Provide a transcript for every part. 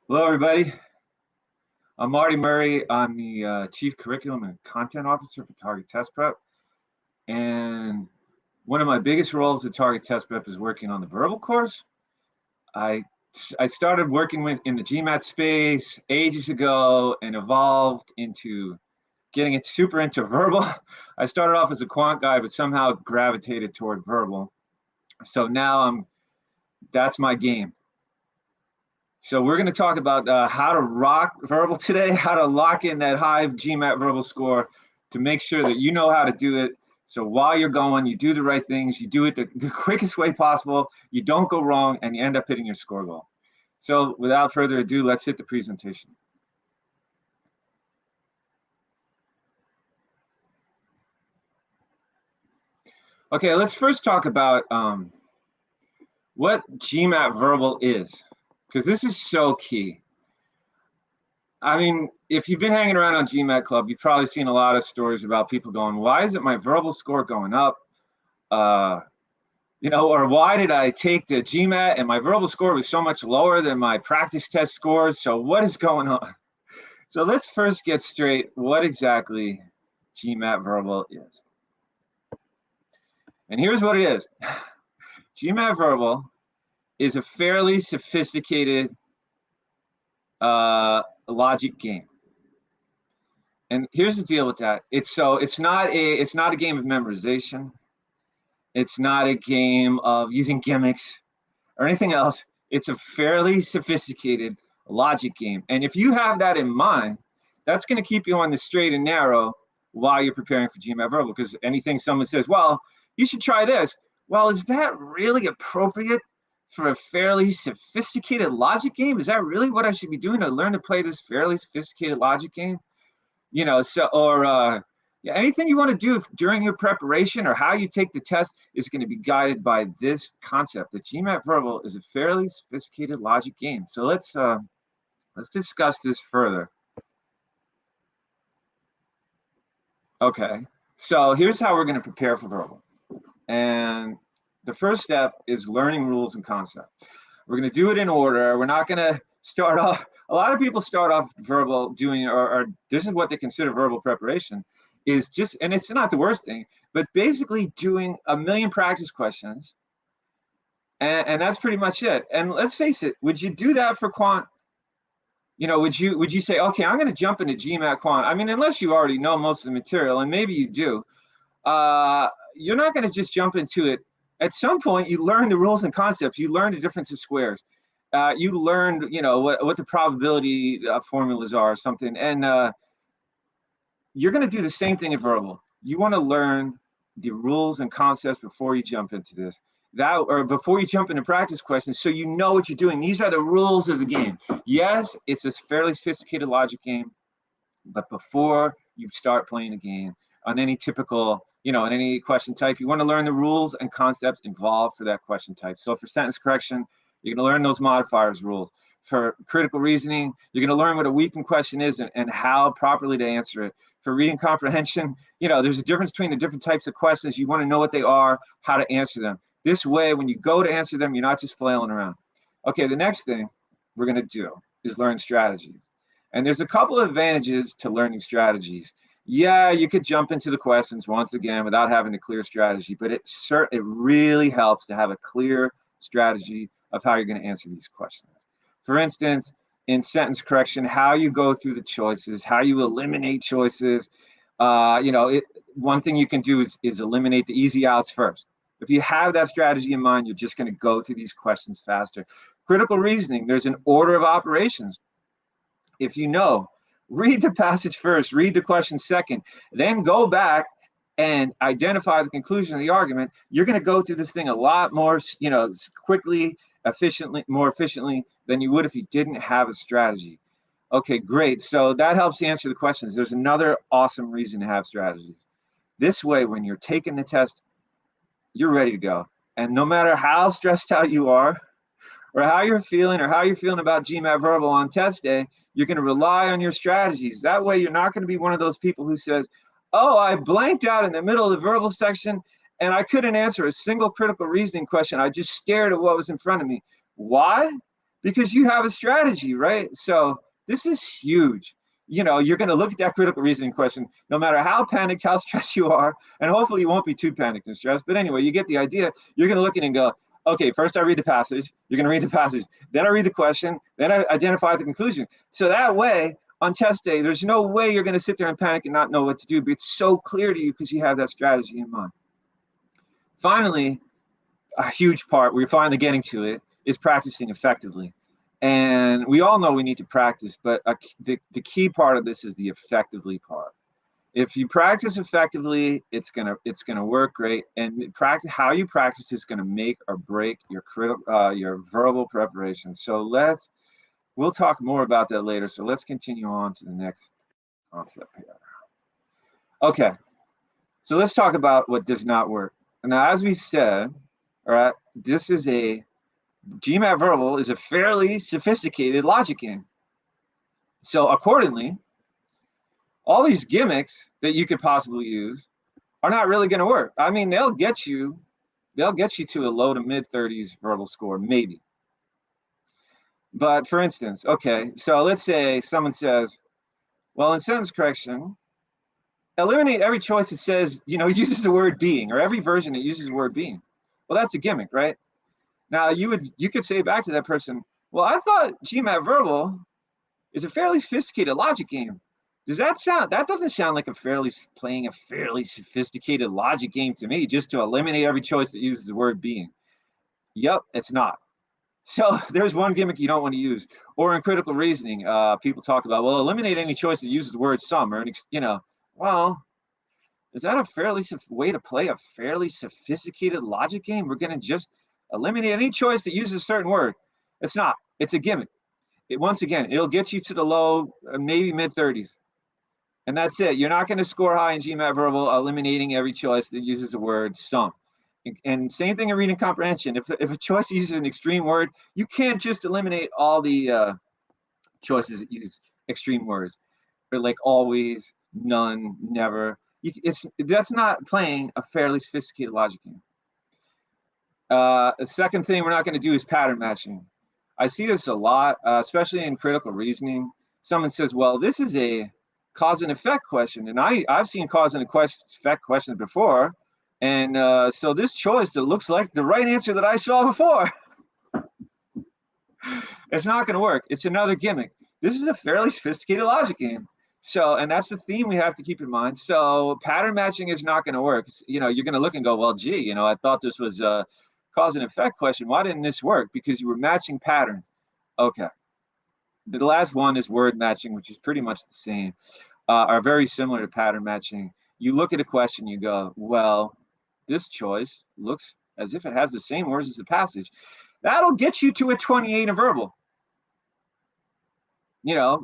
Hello, everybody. I'm Marty Murray. I'm the Chief Curriculum and Content Officer for Target Test Prep. And one of my biggest roles at Target Test Prep is working on the verbal course. I started working in the GMAT space ages ago and evolved into getting it super into verbal. I started off as a quant guy, but somehow gravitated toward verbal. So now that's my game. So we're going to talk about how to rock verbal today, how to lock in that high GMAT verbal score to make sure that you know how to do it. So while you're going, you do the right things, you do it the quickest way possible, you don't go wrong, and you end up hitting your score goal. So without further ado, let's hit the presentation. Okay, let's first talk about what GMAT verbal is, because this is so key. I mean, if you've been hanging around on GMAT Club, you've probably seen a lot of stories about people going, why isn't my verbal score going up? You know, or why did I take the GMAT and my verbal score was so much lower than my practice test scores? So what is going on? So let's first get straight what exactly GMAT verbal is. And here's what it is. GMAT verbal is a fairly sophisticated logic game. And here's the deal with that. It's not a game of memorization. It's not a game of using gimmicks or anything else. It's a fairly sophisticated logic game. And if you have that in mind, that's going to keep you on the straight and narrow while you're preparing for GMAT verbal, because anything someone says, well, you should try this. Well, is that really appropriate for a fairly sophisticated logic game? Is that really what I should be doing to learn to play this fairly sophisticated logic game? You know, so, or anything you want to do during your preparation or how you take the test is going to be guided by this concept that GMAT verbal is a fairly sophisticated logic game. So let's discuss this further. Okay, so here's how we're going to prepare for verbal. And the first step is learning rules and concepts. We're going to do it in order. We're not going to start off. A lot of people start off verbal doing, or this is what they consider verbal preparation, is just, and it's not the worst thing, but basically doing a million practice questions. And that's pretty much it. And let's face it, would you do that for quant? You know, would you say, okay, I'm going to jump into GMAT quant? I mean, unless you already know most of the material, and maybe you do, you're not going to just jump into it. At some point, you learn the rules and concepts. You learn the difference of squares. You learned, you know, what the probability formulas are or something. And you're going to do the same thing in verbal. You want to learn the rules and concepts before you jump into this. Or before you jump into practice questions, so you know what you're doing. These are the rules of the game. Yes, it's a fairly sophisticated logic game, but before you start playing the game on any typical, you know, in any question type, you want to learn the rules and concepts involved for that question type. So for sentence correction, you're going to learn those modifiers rules. For critical reasoning, you're going to learn what a weakened question is and how properly to answer it. For reading comprehension, you know, there's a difference between the different types of questions. You want to know what they are, how to answer them. This way, when you go to answer them, you're not just flailing around. Okay, the next thing we're going to do is learn strategies. And there's a couple of advantages to learning strategies. Yeah, you could jump into the questions once again without having a clear strategy, but it really helps to have a clear strategy of how you're going to answer these questions. For instance, in sentence correction, how you go through the choices, how you eliminate choices. You know, one thing you can do is eliminate the easy outs first. If you have that strategy in mind, you're just going to go to these questions faster. Critical reasoning, there's an order of operations. If you know, read the passage first, read the question second, then go back and identify the conclusion of the argument. You're going to go through this thing a lot more, you know, quickly, more efficiently than you would if you didn't have a strategy. Okay, great. So that helps you answer the questions. There's another awesome reason to have strategies. This way, when you're taking the test, you're ready to go. And no matter how stressed out you are, or how you're feeling about GMAT verbal on test day, you're going to rely on your strategies. That way, you're not going to be one of those people who says, oh, I blanked out in the middle of the verbal section and I couldn't answer a single critical reasoning question. I just stared at what was in front of me. Why? Because you have a strategy, right? So this is huge. You know, you're going to look at that critical reasoning question, no matter how panicked, how stressed you are, and hopefully you won't be too panicked and stressed. But anyway, you get the idea. You're going to look at it and go, okay, first I read the passage. You're going to read the passage. Then I read the question. Then I identify the conclusion. So that way, on test day, there's no way you're going to sit there and panic and not know what to do. But it's so clear to you because you have that strategy in mind. Finally, a huge part, we're finally getting to it, is practicing effectively. And we all know we need to practice, but the key part of this is the effectively part. If you practice effectively, it's gonna work great. And how you practice is gonna make or break your verbal preparation. So we'll talk more about that later. So let's continue on to the next concept here. Okay, so let's talk about what does not work. Now, as we said, all right, this is GMAT Verbal is a fairly sophisticated logic game. So accordingly, all these gimmicks that you could possibly use are not really going to work. I mean, they'll get you to a low to mid 30s verbal score, maybe. But for instance, okay, so let's say someone says, well, in sentence correction, eliminate every choice that says, uses the word being, or every version that uses the word being. Well, that's a gimmick, right? Now, you could say back to that person, well, I thought GMAT Verbal is a fairly sophisticated logic game. That doesn't sound like playing a fairly sophisticated logic game to me, just to eliminate every choice that uses the word being. Yep, it's not. So there's one gimmick you don't want to use. Or in critical reasoning, people talk about, well, eliminate any choice that uses the word some, or, well, is that a way to play a fairly sophisticated logic game? We're going to just eliminate any choice that uses a certain word. It's not. It's a gimmick. Once again, it'll get you to the low, maybe mid 30s. And that's it. You're not going to score high in GMAT Verbal eliminating every choice that uses the word some. And same thing in reading comprehension. If a choice uses an extreme word, you can't just eliminate all the choices that use extreme words. Or like always, none, never. That's not playing a fairly sophisticated logic game. The second thing we're not going to do is pattern matching. I see this a lot, especially in critical reasoning. Someone says, well, this is a cause and effect question. And I've seen cause and effect questions before. And so this choice that looks like the right answer that I saw before, it's not going to work. It's another gimmick. This is a fairly sophisticated logic game. So, and that's the theme we have to keep in mind. So pattern matching is not going to work. You're going to look and go, well, gee, I thought this was a cause and effect question. Why didn't this work? Because you were matching patterns. Okay. The last one is word matching, which is pretty much the same, are very similar to pattern matching. You look at a question, you go, well, this choice looks as if it has the same words as the passage. That'll get you to a 28 in verbal.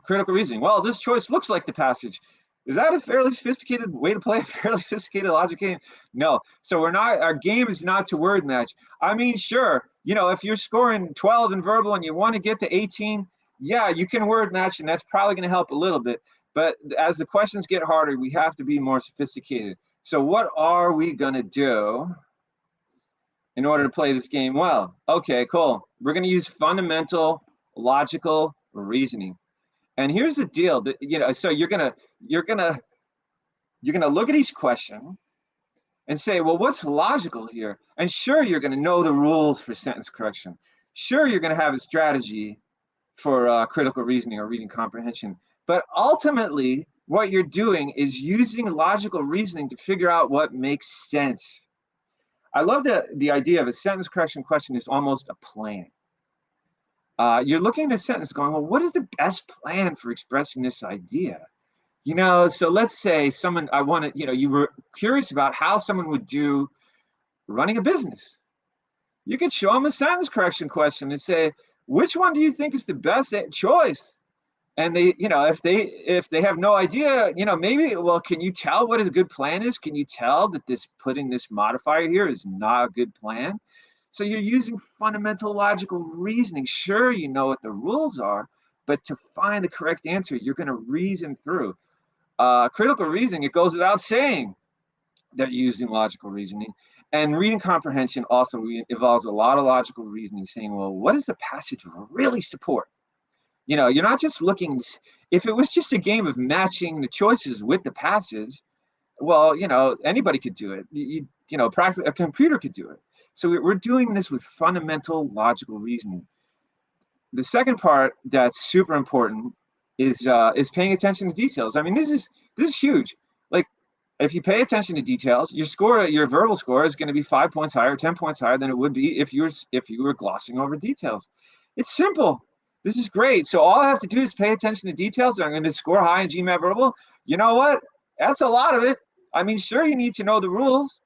Critical reasoning. Well, this choice looks like the passage. Is that a fairly sophisticated way to play a fairly sophisticated logic game? No. So our game is not to word match. I mean, sure, if you're scoring 12 in verbal and you want to get to 18, yeah, you can word match, and that's probably going to help a little bit. But as the questions get harder, we have to be more sophisticated. So what are we going to do in order to play this game well? Okay, cool. We're going to use fundamental logical reasoning. And here's the deal that, so you're gonna look at each question and say, well, what's logical here? And sure, you're going to know the rules for sentence correction. Sure, you're going to have a strategy for critical reasoning or reading comprehension. But ultimately, what you're doing is using logical reasoning to figure out what makes sense. I love the idea of a sentence correction question is almost a plan. You're looking at a sentence going, well, what is the best plan for expressing this idea? So let's say you were curious about how someone would do running a business. You could show them a sentence correction question and say, which one do you think is the best choice? And they, if they have no idea, maybe, well, can you tell what a good plan is? Can you tell that putting this modifier here is not a good plan? So you're using fundamental logical reasoning. Sure, you know what the rules are, but to find the correct answer, you're going to reason through. Critical reasoning, it goes without saying that you're using logical reasoning. And reading comprehension also involves a lot of logical reasoning, saying, well, what does the passage really support? You know, you're not just looking, if it was just a game of matching the choices with the passage, well, you know, anybody could do it. You know, practically a computer could do it. So we're doing this with fundamental logical reasoning. The second part that's super important is paying attention to details. I mean, this is huge. Like, if you pay attention to details, your verbal score is going to be 5 points higher, 10 points higher than it would be if you were glossing over details. It's simple. This is great. So all I have to do is pay attention to details, and I'm going to score high in GMAT Verbal. You know what? That's a lot of it. I mean, sure, you need to know the rules,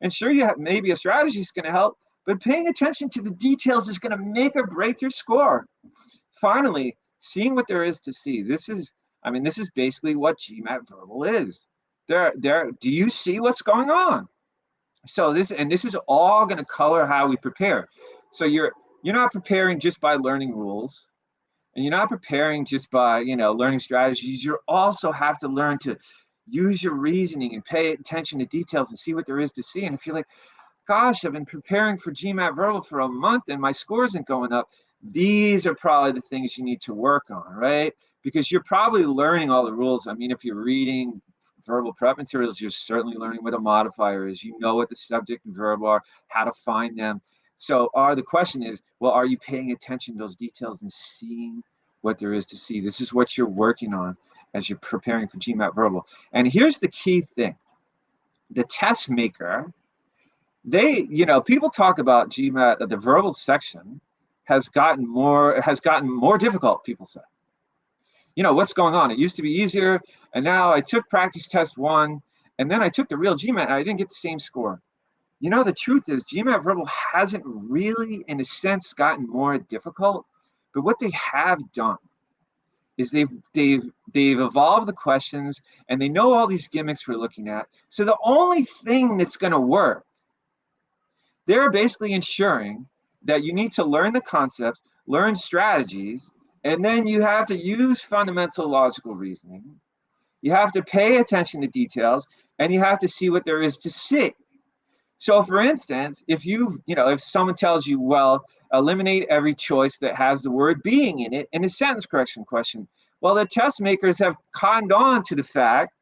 and sure, you have maybe a strategy is going to help, but paying attention to the details is going to make or break your score. Finally, seeing what there is to see. This is basically what GMAT Verbal is. Do you see what's going on? So this is all going to color how we prepare. So you're not preparing just by learning rules, and you're not preparing just by, you know, learning strategies. You also have to learn to use your reasoning and pay attention to details and see what there is to see. And if you're like, gosh, I've been preparing for GMAT Verbal for a month and my score isn't going up, these are probably the things you need to work on, right? Because you're probably learning all the rules. I mean, if you're reading verbal prep materials, you're certainly learning what a modifier is. You know what the subject and verb are, how to find them. So the question is, well, are you paying attention to those details and seeing what there is to see? This is what you're working on as you're preparing for GMAT Verbal. And here's the key thing. The test maker, people talk about GMAT, the verbal section has gotten more difficult, people say. You know, what's going on? It used to be easier, and now I took practice test 1, and then I took the real GMAT, and I didn't get the same score. You know, the truth is GMAT Verbal hasn't really, in a sense, gotten more difficult, but what they have done is they've evolved the questions, and they know all these gimmicks we're looking at. So the only thing that's going to work, they're basically ensuring that you need to learn the concepts, learn strategies, and then you have to use fundamental logical reasoning. You have to pay attention to details, and you have to see what there is to see. So for instance, if someone tells you, well, eliminate every choice that has the word being in it in a sentence correction question, well, the test makers have conned on to the fact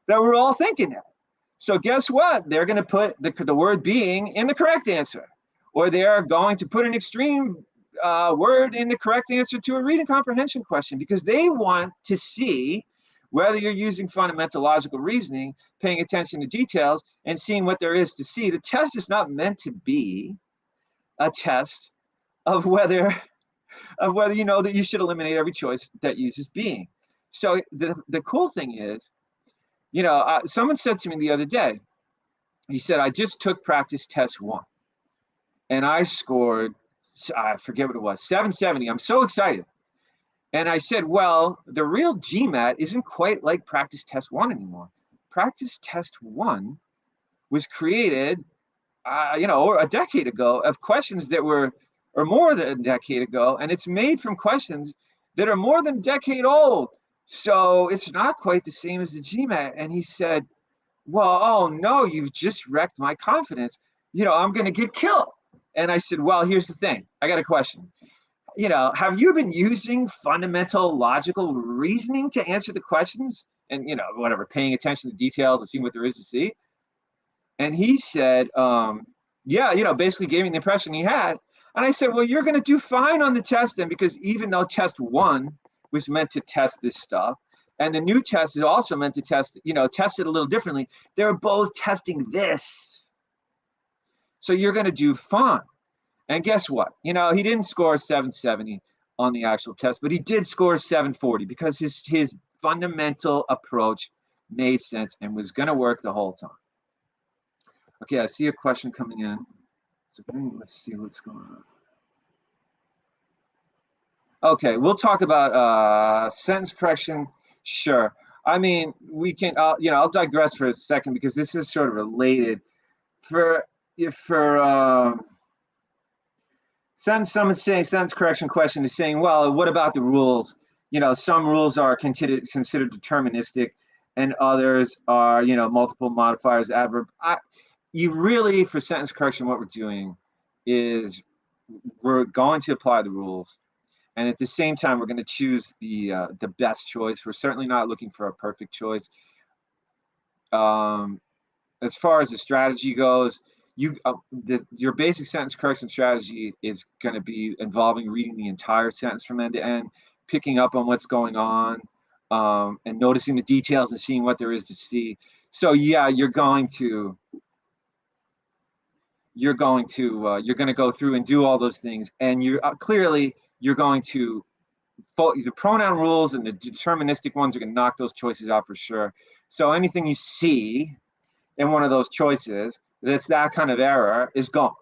that we're all thinking that. So guess what? They're going to put the word being in the correct answer, or they are going to put an extreme word in the correct answer to a reading comprehension question, because they want to see whether you're using fundamental logical reasoning, paying attention to details, and seeing what there is to see. The test is not meant to be a test of whether you know that you should eliminate every choice that uses being. So the cool thing is, someone said to me the other day, he said, I just took practice test 1, and I scored, I forget what it was, 770. I'm so excited. And I said, well, the real GMAT isn't quite like practice test 1 anymore. Practice test 1 was created, a decade ago, of questions that were, or more than a decade ago, and it's made from questions that are more than a decade old. So it's not quite the same as the GMAT. And he said, well, oh no, you've just wrecked my confidence. I'm going to get killed. And I said, well, here's the thing. I got a question. Have you been using fundamental logical reasoning to answer the questions? And, paying attention to details and seeing what there is to see. And he said, yeah, basically gave me the impression he had. And I said, well, you're going to do fine on the test then, because even though test 1 was meant to test this stuff, and the new test is also meant to test it a little differently, they're both testing this. So you're going to do fine. And guess what? He didn't score 770 on the actual test, but he did score 740 because his fundamental approach made sense and was going to work the whole time. Okay, I see a question coming in. So let's see what's going on. Okay, we'll talk about sentence correction. Sure. I mean, we can, I'll digress for a second because this is sort of related. Someone saying sentence correction question is saying, well, what about the rules? Some rules are considered deterministic, and others are, multiple modifiers, adverb. you really, for sentence correction, what we're doing is we're going to apply the rules. And at the same time, we're going to choose the best choice. We're certainly not looking for a perfect choice. As far as the strategy goes, your basic sentence correction strategy is going to be involving reading the entire sentence from end to end, picking up on what's going on, and noticing the details and seeing what there is to see. So yeah, you're going to go through and do all those things, and you're clearly you're going to the pronoun rules and the deterministic ones are going to knock those choices out for sure. So anything you see in one of those choices that's that kind of error is gone.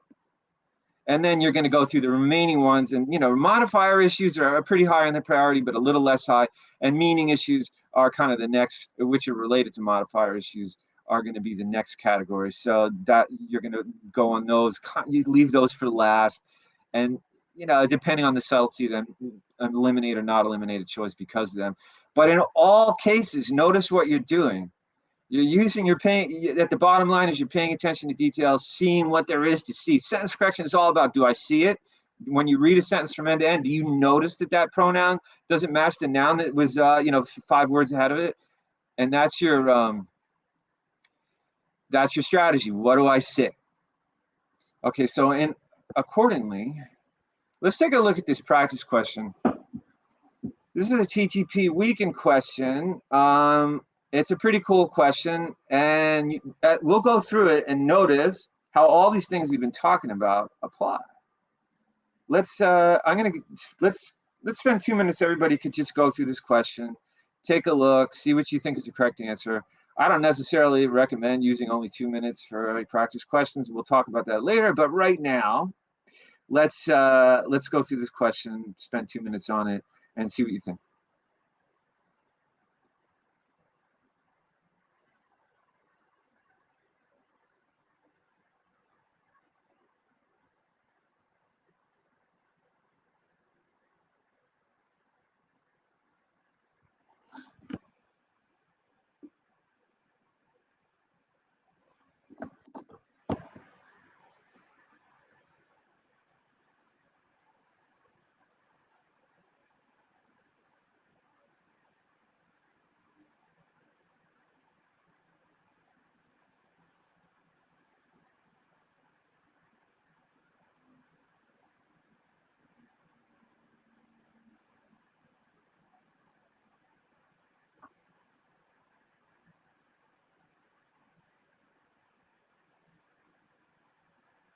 And then you're going to go through the remaining ones, and modifier issues are pretty high in the priority, but a little less high, and meaning issues are kind of the next, which are related to modifier issues, are going to be the next category. So that you're going to go on those, you leave those for last, and depending on the subtlety, then eliminate or not eliminate a choice because of them. But in all cases, notice what you're doing. You're using at the bottom line is you're paying attention to details, seeing what there is to see. Sentence correction is all about, do I see it? When you read a sentence from end to end, do you notice that pronoun doesn't match the noun that was 5 words ahead of it? And that's your strategy. What do I see? Okay, so accordingly, let's take a look at this practice question. This is a TTP weekend question. It's a pretty cool question, and we'll go through it and notice how all these things we've been talking about apply. Let's spend 2 minutes. Everybody could just go through this question, take a look, see what you think is the correct answer. I don't necessarily recommend using only 2 minutes for practice questions. We'll talk about that later, but right now, let's go through this question, spend 2 minutes on it, and see what you think.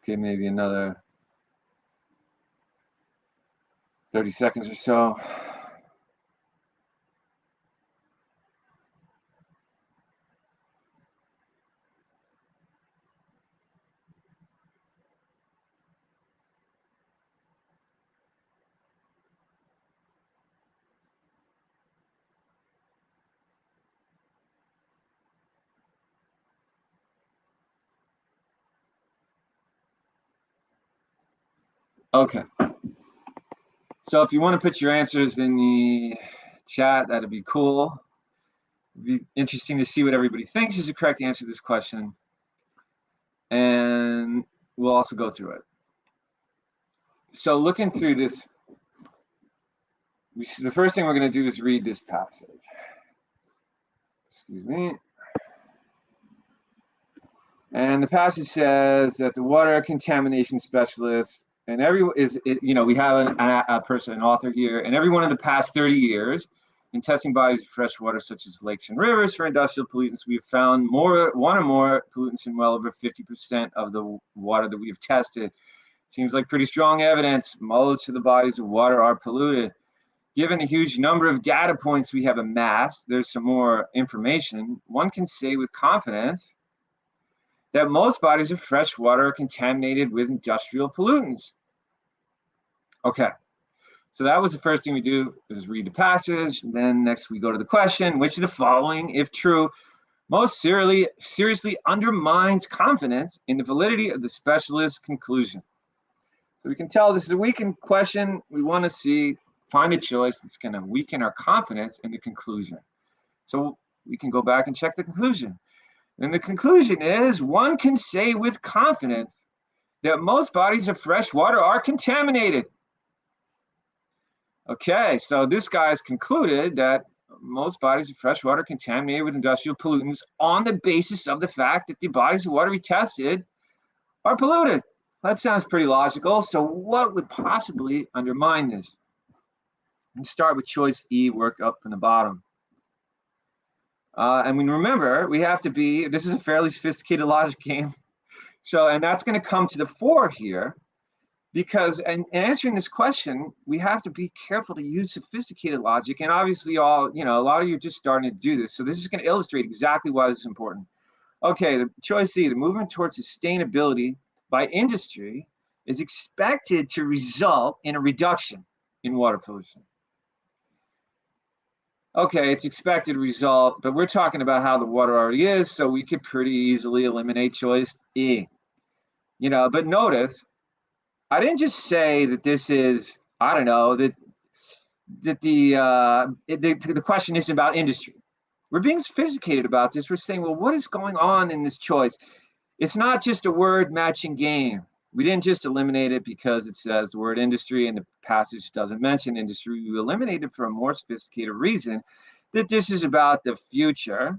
Okay, maybe another 30 seconds or so. Okay. So if you want to put your answers in the chat, that'd be cool. It'd be interesting to see what everybody thinks is the correct answer to this question. And we'll also go through it. So looking through this, the first thing we're going to do is read this passage. Excuse me. And the passage says that the water contamination specialist, and we have an author here, and everyone in the past 30 years, in testing bodies of fresh water such as lakes and rivers for industrial pollutants, we have found one or more pollutants in well over 50% of the water that we have tested. Seems like pretty strong evidence. Most of the bodies of water are polluted. Given the huge number of data points we have amassed, there's some more information. One can say with confidence that most bodies of fresh water are contaminated with industrial pollutants. Okay, so that was the first thing we do, is read the passage. And then next we go to the question, which of the following, if true, most seriously undermines confidence in the validity of the specialist's conclusion? So we can tell this is a weakened question. We want to find a choice that's going to weaken our confidence in the conclusion. So we can go back and check the conclusion. And the conclusion is one can say with confidence that most bodies of fresh water are contaminated. Okay, so this guy's concluded that most bodies of fresh water are contaminated with industrial pollutants on the basis of the fact that the bodies of water we tested are polluted. That sounds pretty logical. So what would possibly undermine this? Let's start with choice E, work up from the bottom. And we remember, we have to be, this is a fairly sophisticated logic game. So, and that's going to come to the fore here, because in answering this question, we have to be careful to use sophisticated logic. And obviously a lot of you are just starting to do this. So this is going to illustrate exactly why this is important. Okay, the choice C, the movement towards sustainability by industry is expected to result in a reduction in water pollution. Okay, it's expected result, but we're talking about how the water already is, so we could pretty easily eliminate choice E. But notice, I didn't just say that this is, I don't know, that the question isn't about industry. We're being sophisticated about this. We're saying, well, what is going on in this choice? It's not just a word matching game. We didn't just eliminate it because it says the word industry and the passage doesn't mention industry. We eliminated it for a more sophisticated reason, that this is about the future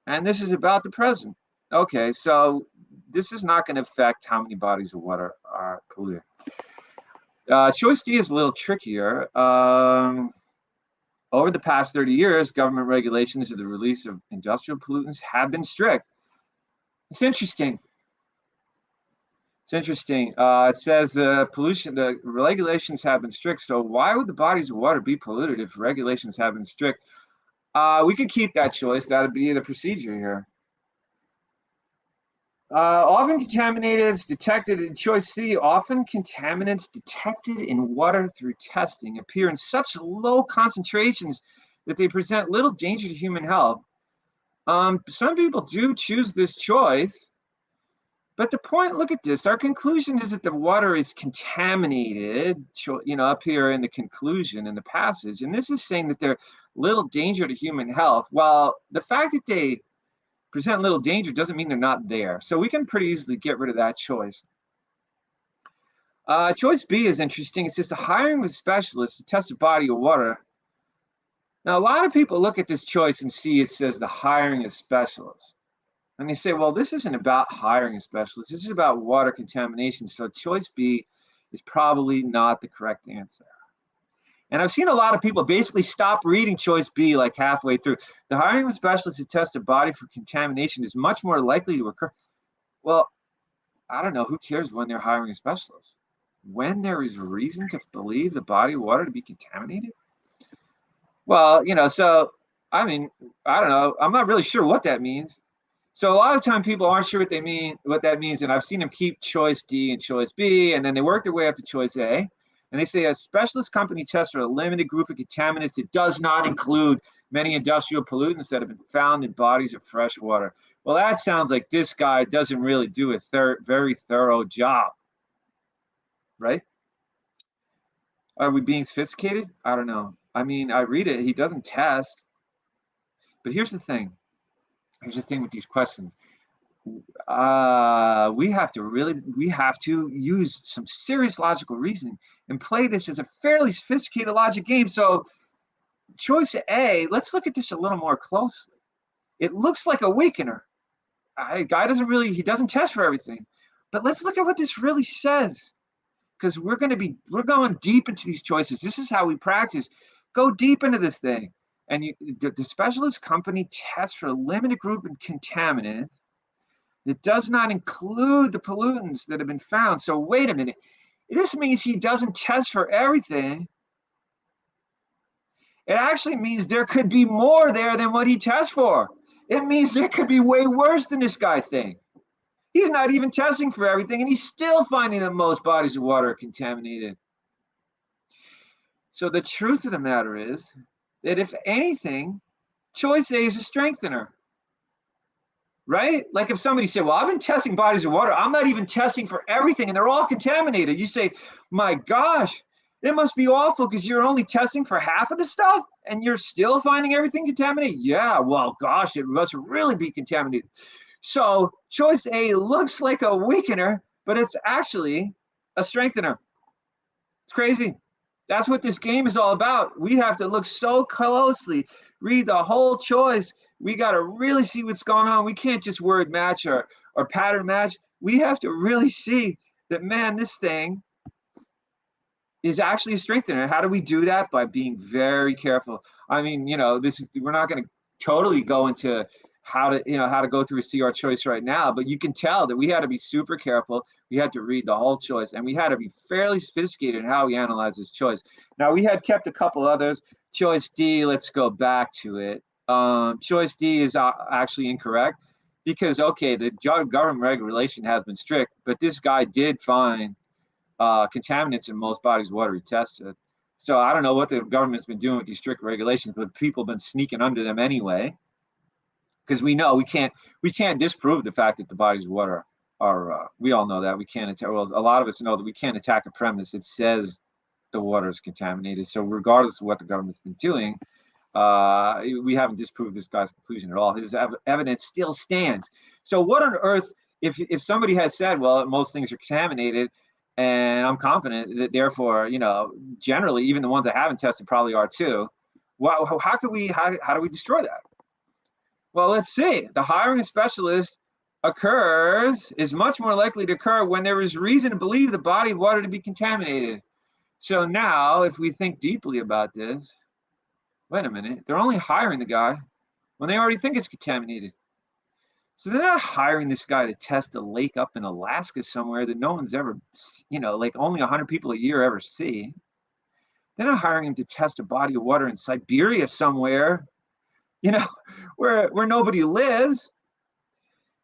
and this is about the present. Okay, so this is not going to affect how many bodies of water are polluted. Choice D is a little trickier. Over the past 30 years, government regulations of the release of industrial pollutants have been strict. It's interesting. It says the regulations have been strict. So why would the bodies of water be polluted if regulations have been strict? We could keep that choice. That would be the procedure here. Often contaminants detected in choice C, often contaminants detected in water through testing appear in such low concentrations that they present little danger to human health. Some people do choose this choice. But the point, look at this, our conclusion is that the water is contaminated, up here in the conclusion in the passage. And this is saying that they're little danger to human health. Well, the fact that they present little danger doesn't mean they're not there. So we can pretty easily get rid of that choice. Choice B is interesting. It says the hiring of specialists to test a body of water. Now, a lot of people look at this choice and see it says the hiring of specialists. And they say, well, this isn't about hiring a specialist. This is about water contamination. So choice B is probably not the correct answer. And I've seen a lot of people basically stop reading choice B like halfway through. The hiring of a specialist to test a body for contamination is much more likely to occur. Well, I don't know. Who cares when they're hiring a specialist? When there is reason to believe the body of water to be contaminated? Well, so, I mean, I don't know. I'm not really sure what that means. So a lot of time people aren't sure what that means, and I've seen them keep choice D and choice B, and then they work their way up to choice A, and they say a specialist company tests for a limited group of contaminants that does not include many industrial pollutants that have been found in bodies of fresh water. Well, that sounds like this guy doesn't really do a very thorough job, right? Are we being sophisticated? I don't know. I mean, I read it, he doesn't test, but here's the thing. Here's the thing with these questions. We have to use some serious logical reasoning and play this as a fairly sophisticated logic game. So choice A, let's look at this a little more closely. It looks like a weakener. Guy doesn't test for everything. But let's look at what this really says. Because we're going deep into these choices. This is how we practice. Go deep into this thing. And the specialist company tests for a limited group of contaminants that does not include the pollutants that have been found. So wait a minute. This means he doesn't test for everything. It actually means there could be more there than what he tests for. It means there could be way worse than this guy thinks. He's not even testing for everything, and he's still finding that most bodies of water are contaminated. So the truth of the matter is that if anything, choice A is a strengthener, right? Like if somebody said, well, I've been testing bodies of water. I'm not even testing for everything, and they're all contaminated. You say, my gosh, it must be awful because you're only testing for half of the stuff and you're still finding everything contaminated. Yeah, well, gosh, it must really be contaminated. So choice A looks like a weakener, but it's actually a strengthener. It's crazy. That's what this game is all about. We have to look so closely, read the whole choice. We got to really see what's going on. We can't just word match or pattern match. We have to really see that, man, this thing is actually a strengthener. How do we do that? By being very careful. I mean, we're not going to totally go into how to go through a CR choice right now, but you can tell that we had to be super careful. We had to read the whole choice, and we had to be fairly sophisticated in how we analyze this choice. Now, we had kept a couple others. Choice D, let's go back to it. Choice D is actually incorrect because, okay, the government regulation has been strict, but this guy did find contaminants in most bodies of water he tested. So I don't know what the government's been doing with these strict regulations, but people have been sneaking under them anyway. Because we know we can't disprove the fact that the bodies of water are we all know that we can't attack. Well, a lot of us know that we can't attack a premise that says the water is contaminated. So regardless of what the government's been doing, we haven't disproved this guy's conclusion at all. His evidence still stands. So what on earth, if somebody has said, well, most things are contaminated, and I'm confident that therefore, generally, even the ones that haven't tested probably are too. Well, how do we destroy that? Well, let's see. The hiring of specialist is much more likely to occur when there is reason to believe the body of water to be contaminated. So now, if we think deeply about this, wait a minute, they're only hiring the guy when they already think it's contaminated. So they're not hiring this guy to test a lake up in Alaska somewhere that no one's ever, like only 100 people a year ever see. They're not hiring him to test a body of water in Siberia somewhere, where nobody lives,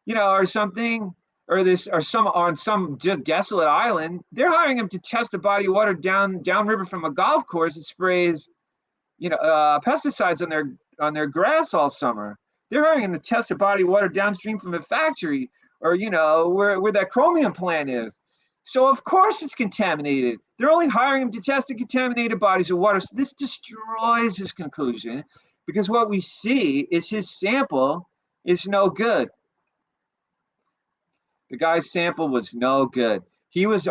or something, or on some just desolate island. They're hiring him to test a body of water downriver from a golf course that sprays, pesticides on their grass all summer. They're hiring him to test a body of water downstream from a factory, or where that chromium plant is. So of course it's contaminated. They're only hiring him to test the contaminated bodies of water. So this destroys his conclusion, because what we see is his sample is no good. The guy's sample was no good. He was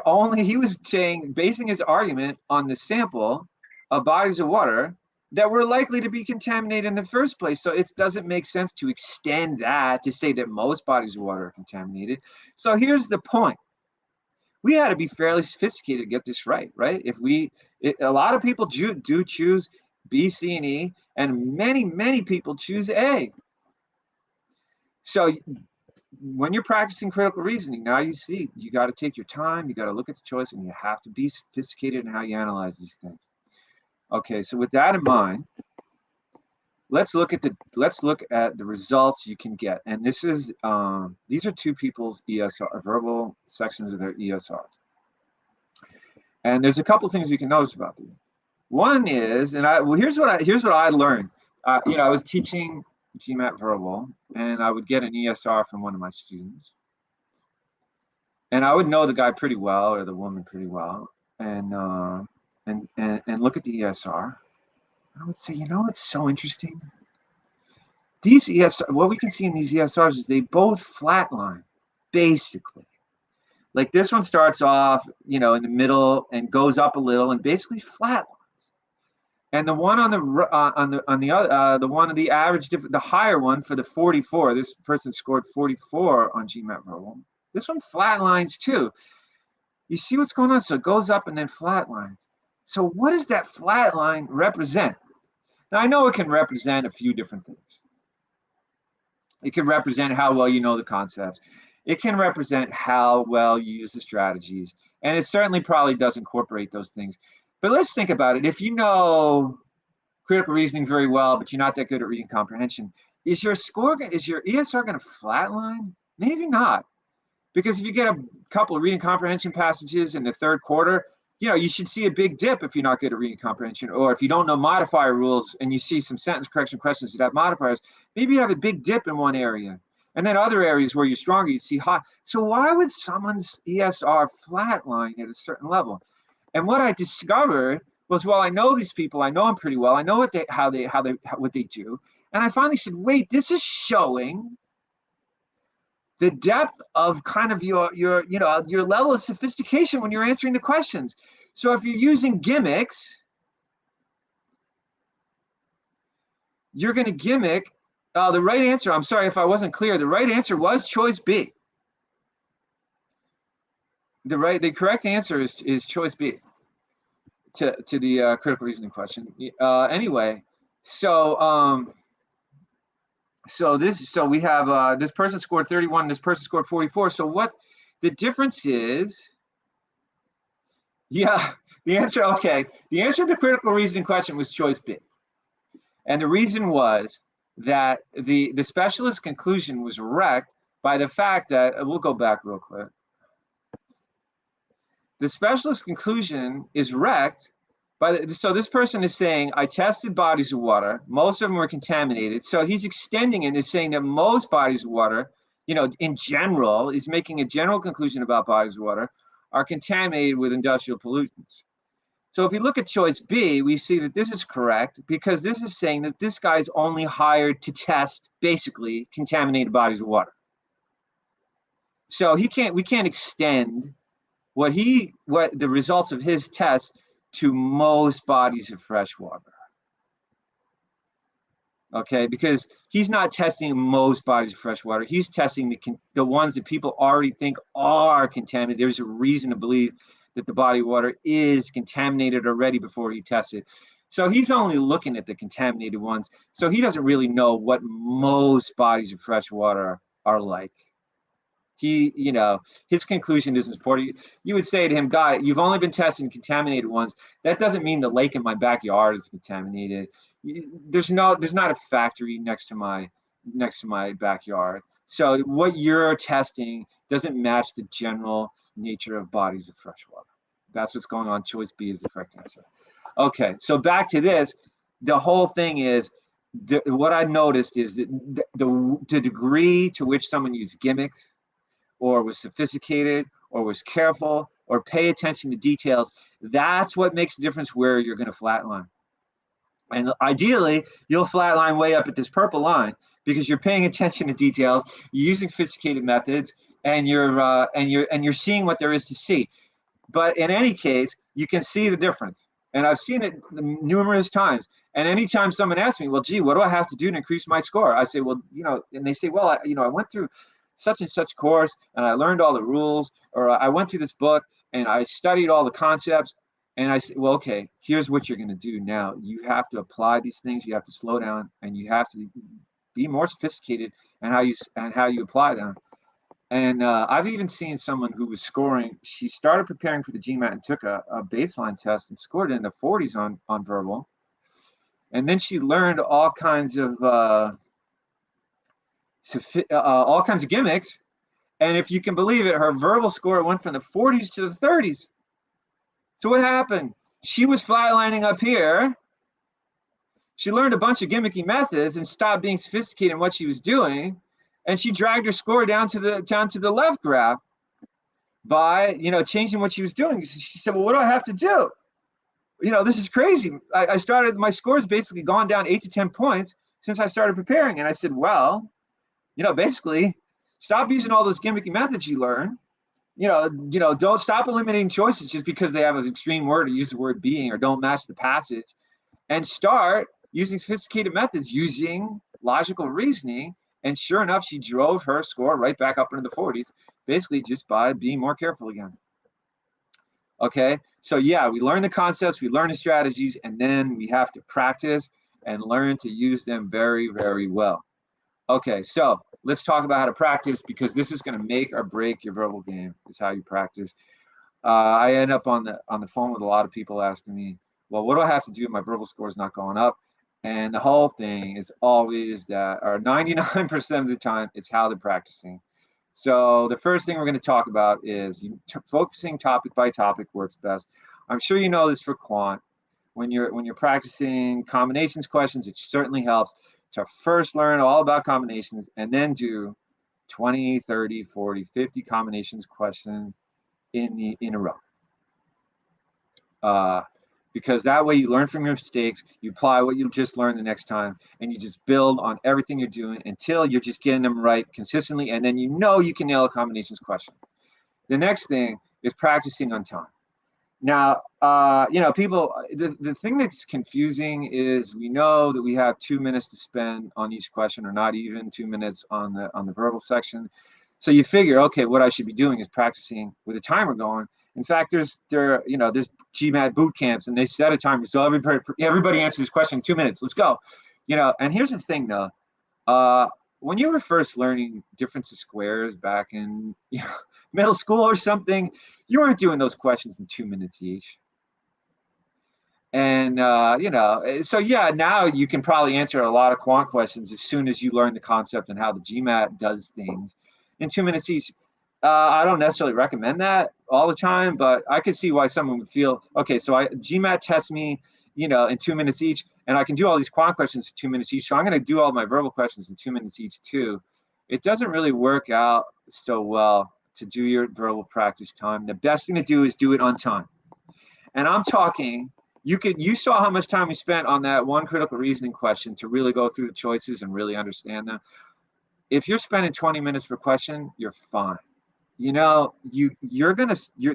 basing his argument on the sample of bodies of water that were likely to be contaminated in the first place. So it doesn't make sense to extend that to say that most bodies of water are contaminated. So here's the point. We had to be fairly sophisticated to get this right? A lot of people do choose B, C, and E, and many, many people choose A. So when you're practicing critical reasoning, now you see, you got to take your time, you got to look at the choice, and you have to be sophisticated in how you analyze these things. Okay, so with that in mind, let's look at the results you can get. And this is these are two people's ESR, verbal sections of their ESR. And there's a couple things you can notice about these. One is, here's what I learned. I was teaching GMAT Verbal, and I would get an ESR from one of my students, and I would know the guy pretty well, or the woman pretty well, and look at the ESR. I would say, it's so interesting. These ESR, what we can see in these ESRs is they both flatline, basically. Like this one starts off, in the middle and goes up a little and basically flatlines. And the one on the other, the one of the average, the higher one for the 44, this person scored 44 on GMAT Verbal. This one flatlines too. You see what's going on? So it goes up and then flatlines. So what does that flatline represent? Now I know it can represent a few different things. It can represent how well you know the concepts. It can represent how well you use the strategies. And it certainly probably does incorporate those things. But let's think about it. If you know critical reasoning very well, but you're not that good at reading comprehension, is your ESR going to flatline? Maybe not. Because if you get a couple of reading comprehension passages in the third quarter, you should see a big dip if you're not good at reading comprehension. Or if you don't know modifier rules and you see some sentence correction questions that have modifiers, maybe you have a big dip in one area. And then other areas where you're stronger, you see high. So why would someone's ESR flatline at a certain level? And what I discovered was, well, I know these people, I know them pretty well, I know what they do. And I finally said, wait, this is showing the depth of kind of your level of sophistication when you're answering the questions. So if you're using gimmicks, you're going to gimmick. The right answer, I'm sorry if I wasn't clear, the right answer was choice B. The correct answer is choice B to the critical reasoning question. Anyway, so we have this person scored 31, this person scored 44. So what the difference is? Yeah, the answer to the critical reasoning question was choice B. And the reason was that the specialist conclusion was wrecked by the fact that, we'll go back real quick. The specialist conclusion is wrecked by so this person is saying, I tested bodies of water, most of them were contaminated. So he's extending it and is saying that most bodies of water, in general, is making a general conclusion about bodies of water, are contaminated with industrial pollutants. So if you look at choice B, we see that this is correct because this is saying that this guy's only hired to test basically contaminated bodies of water. So we can't extend what the results of his test to most bodies of fresh water. Okay, because he's not testing most bodies of fresh water. He's testing the ones that people already think are contaminated. There's a reason to believe that the body of water is contaminated already before he tests it. So he's only looking at the contaminated ones. So he doesn't really know what most bodies of fresh water are like. His conclusion isn't supported. You would say to him, guy, you've only been testing contaminated ones. That doesn't mean the lake in my backyard is contaminated. There's not a factory next to my backyard. So what you're testing doesn't match the general nature of bodies of fresh water. That's what's going on. Choice B is the correct answer. Okay, so back to this. The whole thing is, what I noticed is that the degree to which someone used gimmicks, or was sophisticated, or was careful, or pay attention to details, that's what makes a difference where you're going to flatline. And ideally, you'll flatline way up at this purple line because you're paying attention to details, you're using sophisticated methods, and you're seeing what there is to see. But in any case, you can see the difference. And I've seen it numerous times. And anytime someone asks me, well, gee, what do I have to do to increase my score? I say, well, and they say, well, I went through such and such course and I learned all the rules, or I went through this book and I studied all the concepts. And I say, well, okay, here's what you're going to do now. You have to apply these things. You have to slow down, and you have to be more sophisticated in how you apply them. And I've even seen someone who was scoring. She started preparing for the GMAT and took a baseline test and scored in the 40s on verbal. And then she learned all kinds of gimmicks. And if you can believe it, her verbal score went from the 40s to the 30s. So what happened? She was flatlining up here. She learned a bunch of gimmicky methods and stopped being sophisticated in what she was doing. And she dragged her score down to the left graph by, changing what she was doing. She said, well, what do I have to do? This is crazy. I started, my score's basically gone down 8 to 10 points since I started preparing. And I said, well, basically stop using all those gimmicky methods you learn. Don't stop eliminating choices just because they have an extreme word or use the word being or don't match the passage, and start using sophisticated methods, using logical reasoning. And sure enough, she drove her score right back up into the 40s, basically just by being more careful again. Okay, so yeah, we learn the concepts, we learn the strategies, and then we have to practice and learn to use them very, very well. Okay, so let's talk about how to practice, because this is going to make or break your verbal game, is how you practice. I end up on the phone with a lot of people asking me, well, what do I have to do if my verbal score is not going up? And the whole thing is always that, or 99% of the time, it's how they're practicing. So the first thing we're going to talk about is focusing topic by topic works best. I'm sure you know this for quant. When you're practicing combinations questions, it certainly helps to first learn all about combinations and then do 20, 30, 40, 50 combinations questions in a row. because that way you learn from your mistakes, you apply what you just learned the next time, and you just build on everything you're doing until you're just getting them right consistently, and then you know you can nail a combinations question. The next thing is practicing on time. Now, people, the thing that's confusing is we know that we have 2 minutes to spend on each question, or not even 2 minutes on the verbal section. So you figure, okay, what I should be doing is practicing with a timer going. In fact, there's GMAT boot camps, and they set a timer. So everybody answers this question in 2 minutes. Let's go. And here's the thing, though. When you were first learning difference of squares back in middle school or something, you weren't doing those questions in 2 minutes each. And, so yeah, now you can probably answer a lot of quant questions as soon as you learn the concept and how the GMAT does things in 2 minutes each. I don't necessarily recommend that all the time, but I could see why someone would feel, okay, so GMAT tests me, in 2 minutes each, and I can do all these quant questions in 2 minutes each. So I'm going to do all my verbal questions in 2 minutes each too. It doesn't really work out so well to do your verbal practice time. The best thing to do is do it on time. And I'm talking, you saw how much time we spent on that one critical reasoning question to really go through the choices and really understand them. If you're spending 20 minutes per question, you're fine. The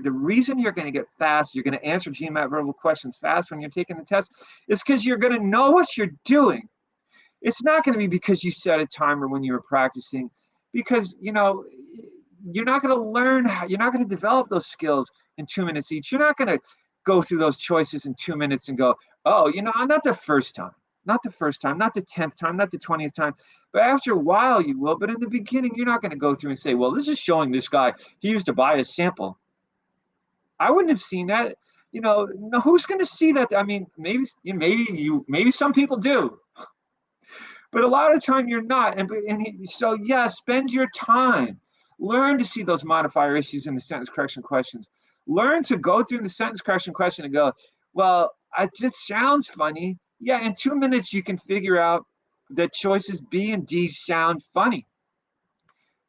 reason you're going to get fast, you're going to answer GMAT verbal questions fast when you're taking the test, is because you're going to know what you're doing. It's not going to be because you set a timer when you were practicing, because you're not going to learn you're not going to develop those skills in 2 minutes each. You're not going to go through those choices in 2 minutes and go, oh, not the first time, not the 10th time, not the 20th time. But after a while you will. But in the beginning, you're not going to go through and say, well, this is showing this guy, he used to buy a sample. I wouldn't have seen that. Who's going to see that? I mean, maybe some people do. But a lot of the time you're not. So yeah, spend your time. Learn to see those modifier issues in the sentence correction questions. Learn to go through the sentence correction question and go, well, it sounds funny. Yeah, in 2 minutes you can figure out that choices B and D sound funny.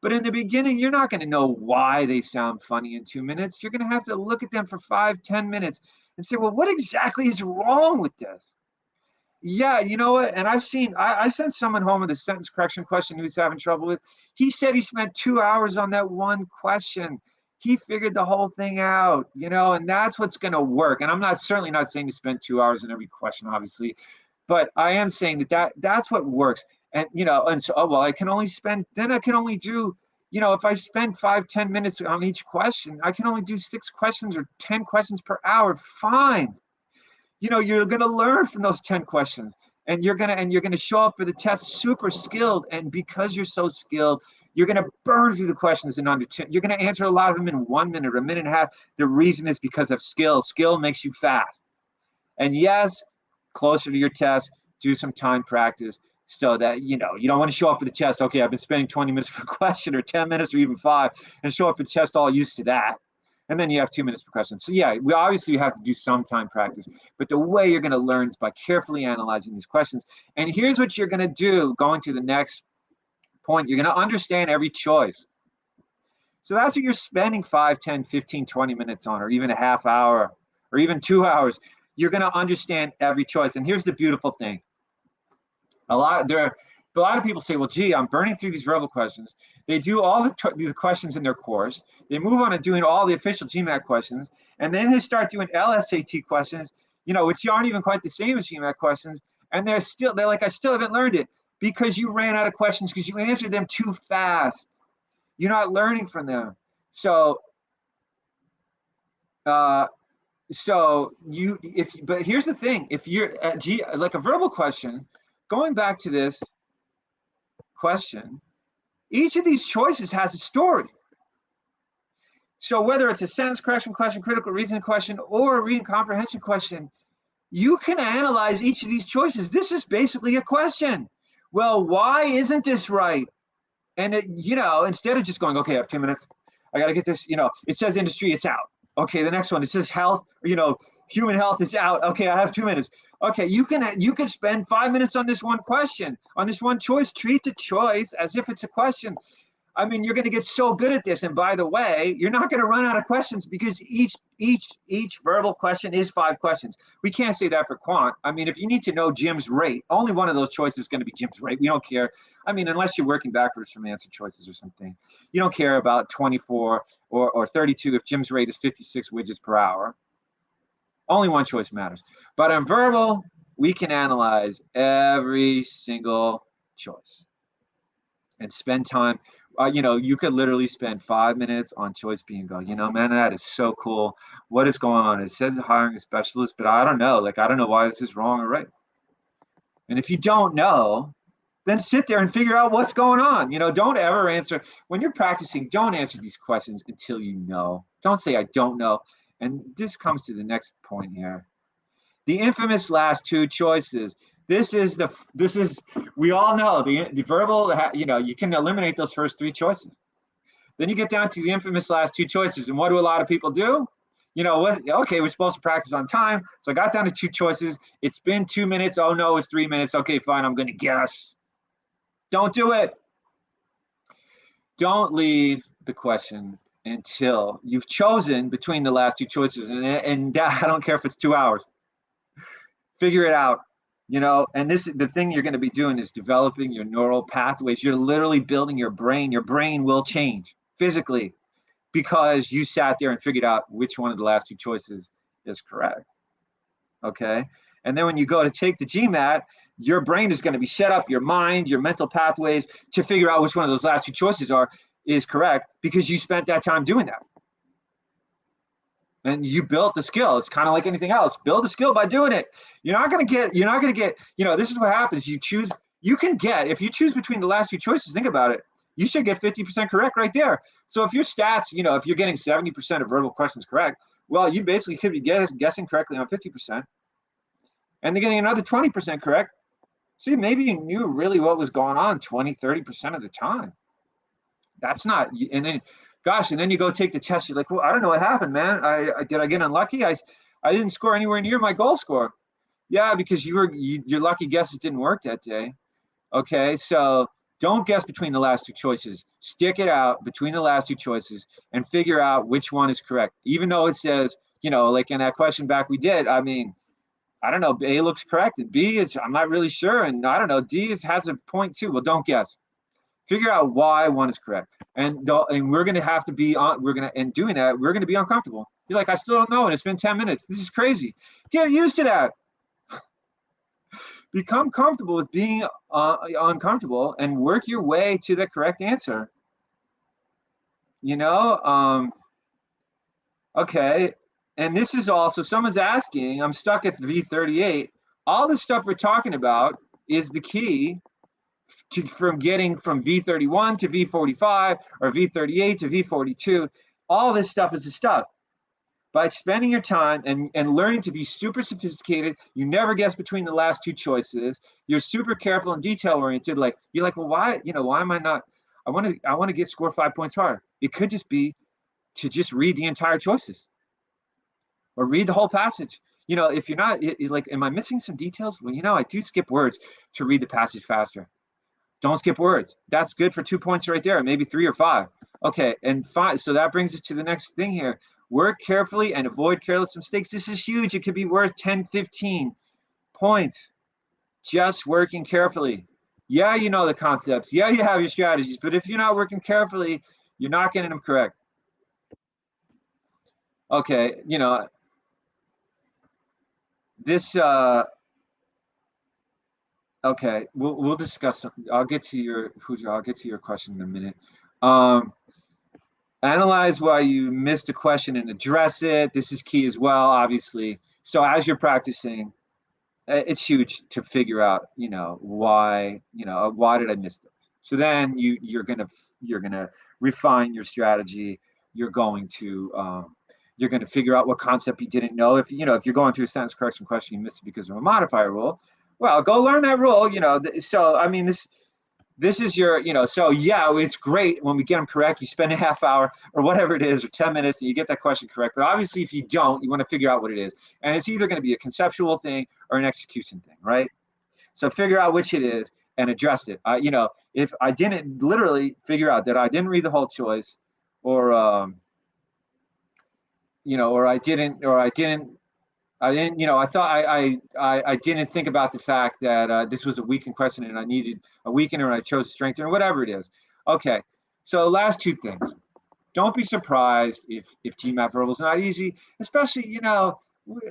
But in the beginning, you're not going to know why they sound funny in 2 minutes. You're going to have to look at them for 5-10 minutes and say, well, what exactly is wrong with this? Yeah, you know what? And I sent someone home with a sentence correction question he was having trouble with. He said he spent 2 hours on that one question. He figured the whole thing out, and that's what's going to work. And I'm certainly not saying to spend 2 hours on every question, obviously, but I am saying that's what works. And, and so, I can only do, if I spend 5-10 minutes on each question, I can only do 6 questions or 10 questions per hour. Fine. You're going to learn from those 10 questions, and you're going to show up for the test super skilled. And because you're so skilled, you're going to burn through the questions in under 10. You're going to answer a lot of them in 1 minute or a minute and a half. The reason is because of skill. Skill makes you fast. And yes, closer to your test, do some time practice so that, you don't want to show up for the test. Okay, I've been spending 20 minutes per question or 10 minutes or even 5 and show up for the test all used to that. And then you have 2 minutes per question. So yeah, we obviously have to do some time practice, but the way you're going to learn is by carefully analyzing these questions. And here's what you're going to do going to the next point. You're going to understand every choice. So that's what you're spending 5, 10, 15, 20 minutes on, or even a half hour, or even 2 hours. You're going to understand every choice. And here's the beautiful thing. A lot of people say, well, gee, I'm burning through these verbal questions. They do all the questions in their course. They move on to doing all the official GMAT questions. And then they start doing LSAT questions, which aren't even quite the same as GMAT questions. And they're like, I still haven't learned it, because you ran out of questions because you answered them too fast. You're not learning from them. But here's the thing. If you're like a verbal question, going back to this question, each of these choices has a story. So whether it's a sentence correction question, critical reasoning question, or a reading comprehension question, you can analyze each of these choices. This is basically a question. Well, why isn't this right? And instead of just going, okay, I have 2 minutes, I got to get this, it says industry, it's out. Okay, the next one, it says health, human health is out. Okay, I have 2 minutes. Okay, you can spend 5 minutes on this one question, on this one choice. Treat the choice as if it's a question. I mean, you're going to get so good at this. And by the way, you're not going to run out of questions because each verbal question is 5 questions. We can't say that for quant. I mean, if you need to know Jim's rate, only one of those choices is going to be Jim's rate. We don't care. I mean, unless you're working backwards from answer choices or something. You don't care about 24 or 32 if Jim's rate is 56 widgets per hour. Only one choice matters. But on verbal, we can analyze every single choice and spend time. You know, you could literally spend 5 minutes on choice B and go, you know, man, that is so cool. What is going on? It says hiring a specialist, but I don't know. Like, I don't know why this is wrong or right. And if you don't know, then sit there and figure out what's going on. You know, don't ever answer. When you're practicing, don't answer these questions until you know. Don't say, I don't know. And this comes to the next point here. The infamous last 2 choices. This is, we all know the verbal, you know, you can eliminate those first 3 choices. Then you get down to the infamous last 2 choices. And what do a lot of people do? You know what? Okay, we're supposed to practice on time. So I got down to 2 choices. It's been 2 minutes. Oh no, it's 3 minutes. Okay, fine. I'm going to guess. Don't do it. Don't leave the question until you've chosen between the last 2 choices. And I don't care if it's 2 hours. Figure it out. You know, and the thing you're going to be doing is developing your neural pathways. You're literally building your brain. Your brain will change physically because you sat there and figured out which one of the last 2 choices is correct. Okay. And then when you go to take the GMAT, your brain is going to be set up, your mind, your mental pathways to figure out which one of those last 2 choices is correct because you spent that time doing that. And you built the skill. It's kind of like anything else. Build the skill by doing it. You're not going to get, you know, this is what happens. If you choose between the last 2 choices, think about it. You should get 50% correct right there. So if your stats, you know, if you're getting 70% of verbal questions correct, well, you basically could be guessing correctly on 50%. And they're getting another 20% correct. See, maybe you knew really what was going on 20, 30% of the time. That's not, and then, gosh, and then you go take the test. You're like, well, I don't know what happened, man. Did I get unlucky? I didn't score anywhere near my goal score. Yeah, because your lucky guesses didn't work that day. Okay, so don't guess between the last 2 choices. Stick it out between the last 2 choices and figure out which one is correct. Even though it says, you know, like in that question back we did, I mean, I don't know, A looks correct and B is, I'm not really sure. And I don't know, D has a point too. Well, don't guess. Figure out why one is correct. And we're going to have to be on, and doing that, we're going to be uncomfortable. You're like, I still don't know. And it's been 10 minutes. This is crazy. Get used to that. Become comfortable with being uncomfortable and work your way to the correct answer. You know, okay. And this is also, someone's asking, I'm stuck at V38. All the stuff we're talking about is the key from getting from V31 to V45 or V38 to V42. All this stuff is the stuff. By spending your time and learning to be super sophisticated, you never guess between the last 2 choices. You're super careful and detail oriented. Like, you're like, well, why am I not? I want to get score 5 points higher. It could just be to just read the entire choices or read the whole passage. You know, if you're not like, am I missing some details? Well, you know, I do skip words to read the passage faster. Don't skip words. That's good for 2 points right there, maybe 3 or 5. Okay, and 5. So that brings us to the next thing here. Work carefully and avoid careless mistakes. This is huge. It could be worth 10, 15 points. Just working carefully. Yeah, you know the concepts. Yeah, you have your strategies. But if you're not working carefully, you're not getting them correct. Okay, you know, this, okay, we'll discuss. I'll get to your question in a minute. Analyze why you missed a question and address it. This is key as well, obviously. So as you're practicing, it's huge to figure out, you know, why did I miss this? So then you're gonna refine your strategy. You're going to figure out what concept you didn't know. If you're going through a sentence correction question, you missed it because of a modifier rule. Well, go learn that rule. You know, so I mean this is your, you know, so yeah, it's great when we get them correct. You spend a half hour or whatever it is, or 10 minutes, and you get that question correct. But obviously, if you don't, you want to figure out what it is. And it's either going to be a conceptual thing or an execution thing, right? So figure out which it is. and addressed it. You know, if I didn't literally figure out that I didn't read the whole choice, or you know, or I didn't, you know, I thought I didn't think about the fact that this was a weakened question and I needed a weakener and I chose a strengthener, whatever it is. Okay, so last two things. Don't be surprised if GMAT Verbal is not easy, especially, you know,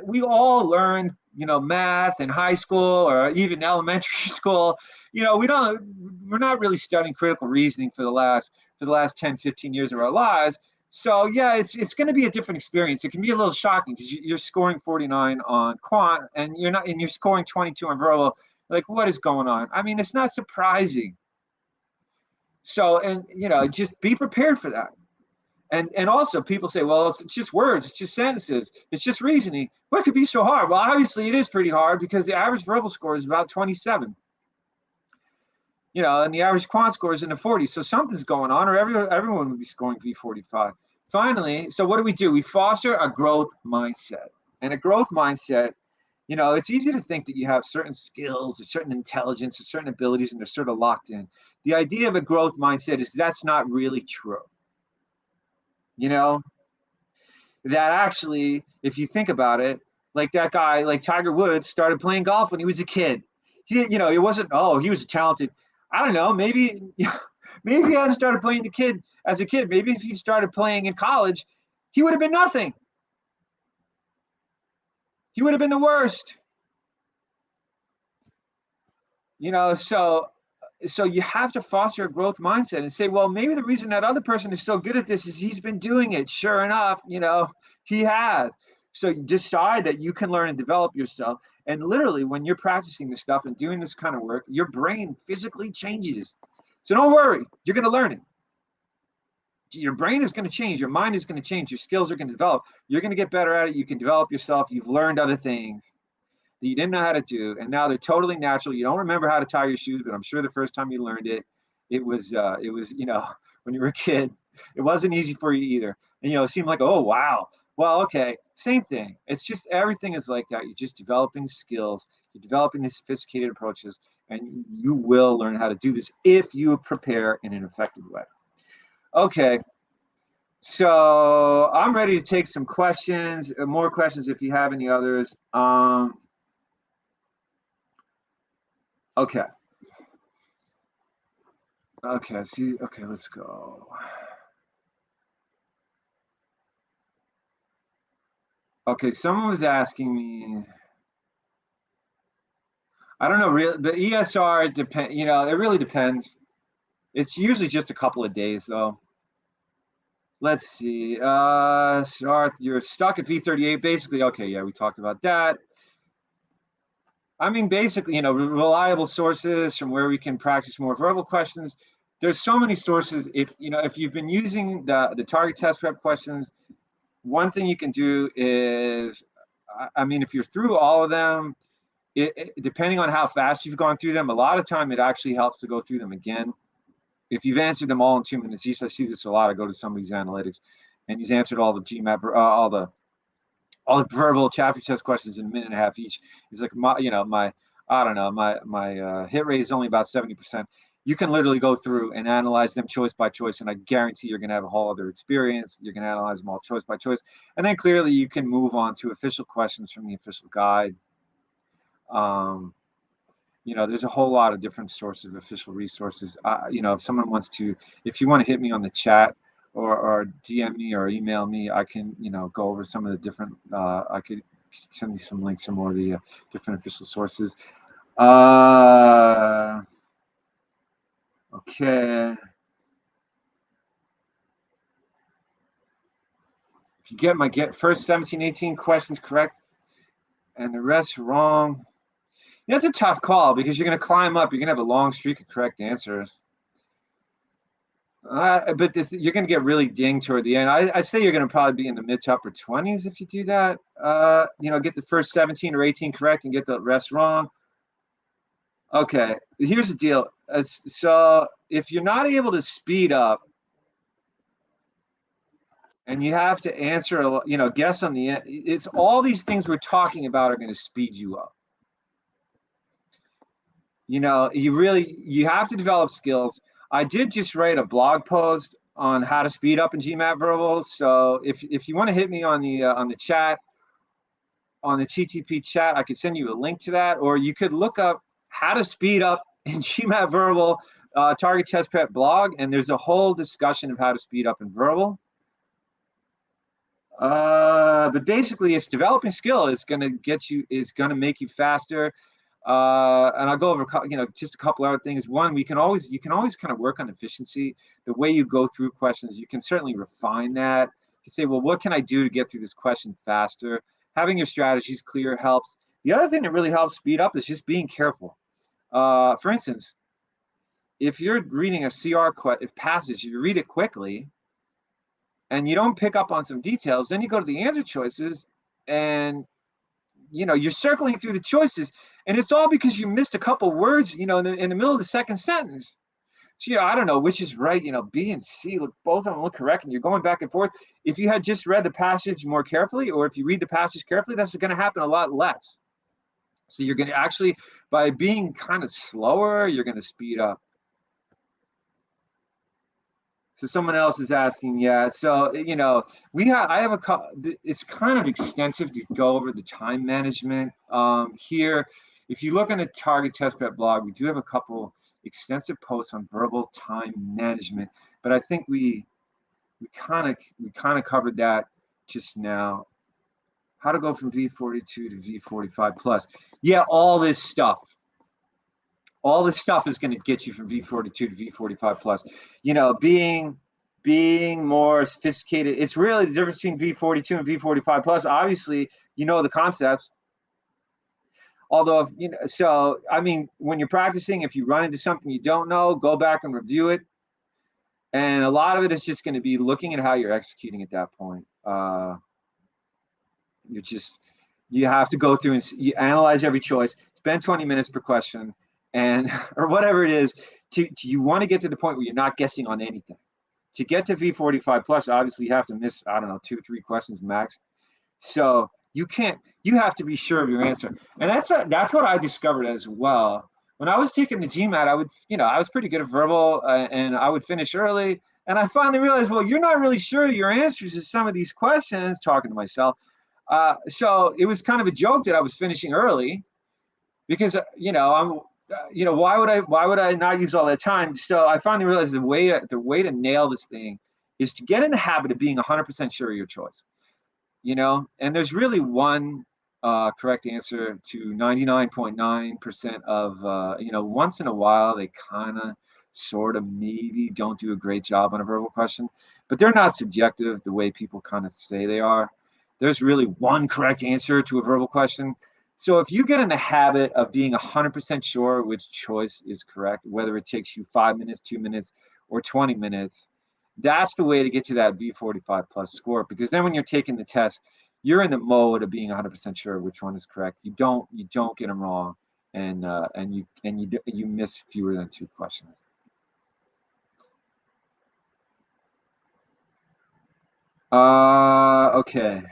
we all learn, you know, math in high school or even elementary school. You know, we're not really studying critical reasoning for the last 10, 15 years of our lives. So yeah, it's going to be a different experience. It can be a little shocking because you're scoring 49 on quant and you're scoring 22 on verbal. Like, what is going on? I mean, it's not surprising. So, and you know, just be prepared for that. And also people say, well, it's just words, it's just sentences, it's just reasoning. What could be so hard? Well, obviously it is pretty hard because the average verbal score is about 27. You know, and the average quant score is in the 40s. So something's going on, or everyone would be scoring V45. Finally, so what do? We foster a growth mindset. And a growth mindset, you know, it's easy to think that you have certain skills or certain intelligence or certain abilities and they're sort of locked in. The idea of a growth mindset is that's not really true. You know, that actually, if you think about it, like that guy, like Tiger Woods, started playing golf when he was a kid. He, you know, it wasn't, oh, he was talented. I don't know, maybe maybe he hadn't started playing as a kid. Maybe if he started playing in college, he would have been nothing. He would have been the worst. You know, so you have to foster a growth mindset and say, well, maybe the reason that other person is so good at this is he's been doing it. Sure enough, you know, he has. So you decide that you can learn and develop yourself. And literally, when you're practicing this stuff and doing this kind of work, your brain physically changes. So don't worry, you're going to learn it. Your brain is going to change. Your mind is going to change. Your skills are going to develop. You're going to get better at it. You can develop yourself. You've learned other things that you didn't know how to do, and now they're totally natural. You don't remember how to tie your shoes, but I'm sure the first time you learned it, it was you know, when you were a kid, it wasn't easy for you either. And you know, it seemed like, oh wow, well, okay, same thing. It's just everything is like that. You're just developing skills. You're developing these sophisticated approaches, and you will learn how to do this if you prepare in an effective way. Okay. So I'm ready to take some questions, more questions if you have any others. Okay. Okay, see, okay, let's go. Okay, someone was asking me, I don't know, the ESR depend, you know, it really depends. It's usually just a couple of days though. Let's see, start, you're stuck at V38, basically, okay, yeah, we talked about that. I mean, basically, you know, reliable sources from where we can practice more verbal questions. There's so many sources. If you've been using the target test prep questions, one thing you can do is, I mean, if you're through all of them, depending on how fast you've gone through them, a lot of time it actually helps to go through them again. If you've answered them all in 2 minutes each, I see this a lot. I go to somebody's analytics, and he's answered all the GMAT, all the verbal chapter test questions in a minute and a half each. He's like, my hit rate is only about 70%. You can literally go through and analyze them choice by choice, and I guarantee you're going to have a whole other experience. You're going to analyze them all choice by choice, and then clearly you can move on to official questions from the official guide. You know, there's a whole lot of different sources of official resources. You know, if you want to hit me on the chat or DM me or email me, I can, you know, go over some of the different, I could send you some links, some more of the different official sources. Okay. If you get first 17, 18 questions correct and the rest wrong, that's a tough call because you're going to climb up. You're going to have a long streak of correct answers. But you're going to get really dinged toward the end. I say you're going to probably be in the mid to upper 20s if you do that. You know, get the first 17 or 18 correct and get the rest wrong. Okay, here's the deal. So if you're not able to speed up and you have to answer, you know, guess on the end, it's all these things we're talking about are going to speed you up. You know, you have to develop skills. I did just write a blog post on how to speed up in GMAT Verbal. So if you want to hit me on the chat, on the TTP chat, I could send you a link to that, or you could look up how to speed up in GMAT Verbal Target Test Prep blog, and there's a whole discussion of how to speed up in Verbal. But basically, it's developing skill. It's going to make you faster. And I'll go over, just a couple other things. One, you can always kind of work on efficiency. The way you go through questions, you can certainly refine that. You can say, well, what can I do to get through this question faster? Having your strategies clear helps. The other thing that really helps speed up is just being careful. For instance, if you're reading a CR passage, you read it quickly, and you don't pick up on some details, then you go to the answer choices, and you're circling through the choices, and it's all because you missed a couple words, in the middle of the second sentence. So, I don't know which is right. B and C, look, both of them look correct, and you're going back and forth. If you had just read the passage more carefully, or if you read the passage carefully, that's going to happen a lot less. So you're going to actually, by being kind of slower, you're going to speed up. So someone else is asking, yeah. So I have it's kind of extensive to go over the time management here. If you look on the Target Test Prep blog, we do have a couple extensive posts on verbal time management, but I think we kind of covered that just now. How to go from V42 to V45 plus? Yeah, all this stuff is going to get you from V42 to V45 plus. Being more sophisticated. It's really the difference between V42 and V45 plus. Obviously, the concepts. Although, when you're practicing, if you run into something you don't know, go back and review it. And a lot of it is just going to be looking at how you're executing at that point. You have to go through and you analyze every choice, spend 20 minutes per question, and or whatever it is. You want to get to the point where you're not guessing on anything. To get to V45 plus, obviously you have to miss, 2-3 questions max. So you have to be sure of your answer. And that's what I discovered as well. When I was taking the GMAT, I was pretty good at verbal, and I would finish early. And I finally realized, well, you're not really sure of your answers to some of these questions, talking to myself. So it was kind of a joke that I was finishing early, because why would I not use all that time? So I finally realized the way to nail this thing is to get in the habit of being 100% sure of your choice. And there's really one correct answer to 99.9% of once in a while they kind of sort of maybe don't do a great job on a verbal question, but they're not subjective the way people kind of say they are. There's really one correct answer to a verbal question. So if you get in the habit of being 100% sure which choice is correct, whether it takes you 5 minutes, 2 minutes, or 20 minutes, that's the way to get to that V45 plus score. Because then when you're taking the test, you're in the mode of being 100% sure which one is correct. You don't get them wrong, and you miss fewer than 2 questions. Okay.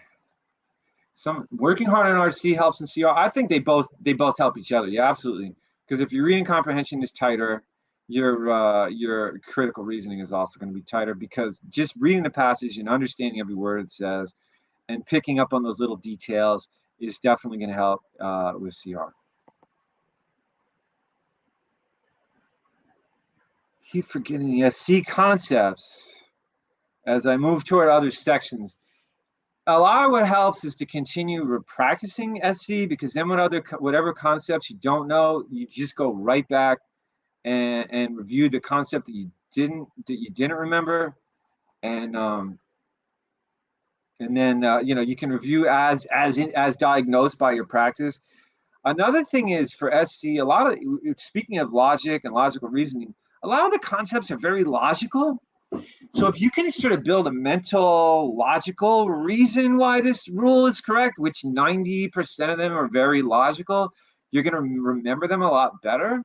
Some working hard on RC helps in CR. I think they both help each other. Yeah, absolutely. Because if your reading comprehension is tighter, your critical reasoning is also going to be tighter, because just reading the passage and understanding every word it says and picking up on those little details is definitely going to help with CR. Keep forgetting the SC concepts as I move toward other sections. A lot of what helps is to continue practicing SC, because then whatever concepts you don't know, you just go right back and review the concept that you didn't remember, and then you can review as diagnosed by your practice. Another thing is for SC, speaking of logic and logical reasoning, a lot of the concepts are very logical. So if you can sort of build a mental, logical reason why this rule is correct, which 90% of them are very logical, you're going to remember them a lot better.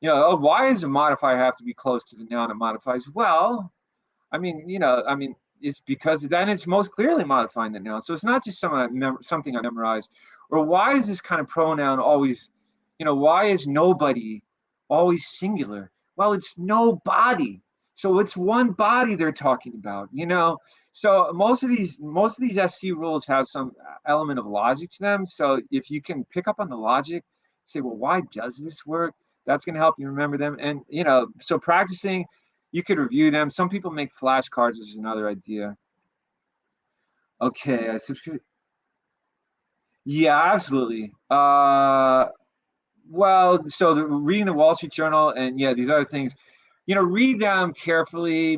Why does a modifier have to be close to the noun it modifies? Well, it's because then it's most clearly modifying the noun. So it's not just something I memorized. Or why does this kind of pronoun always Why is nobody always singular? Well, it's nobody. So it's one body they're talking about, So most of these SC rules have some element of logic to them. So if you can pick up on the logic, say, well, why does this work? That's going to help you remember them. And, so practicing, you could review them. Some people make flashcards. This is another idea. Okay, I subscribe. Yeah, absolutely. Well, so reading the Wall Street Journal and these other things, read them carefully.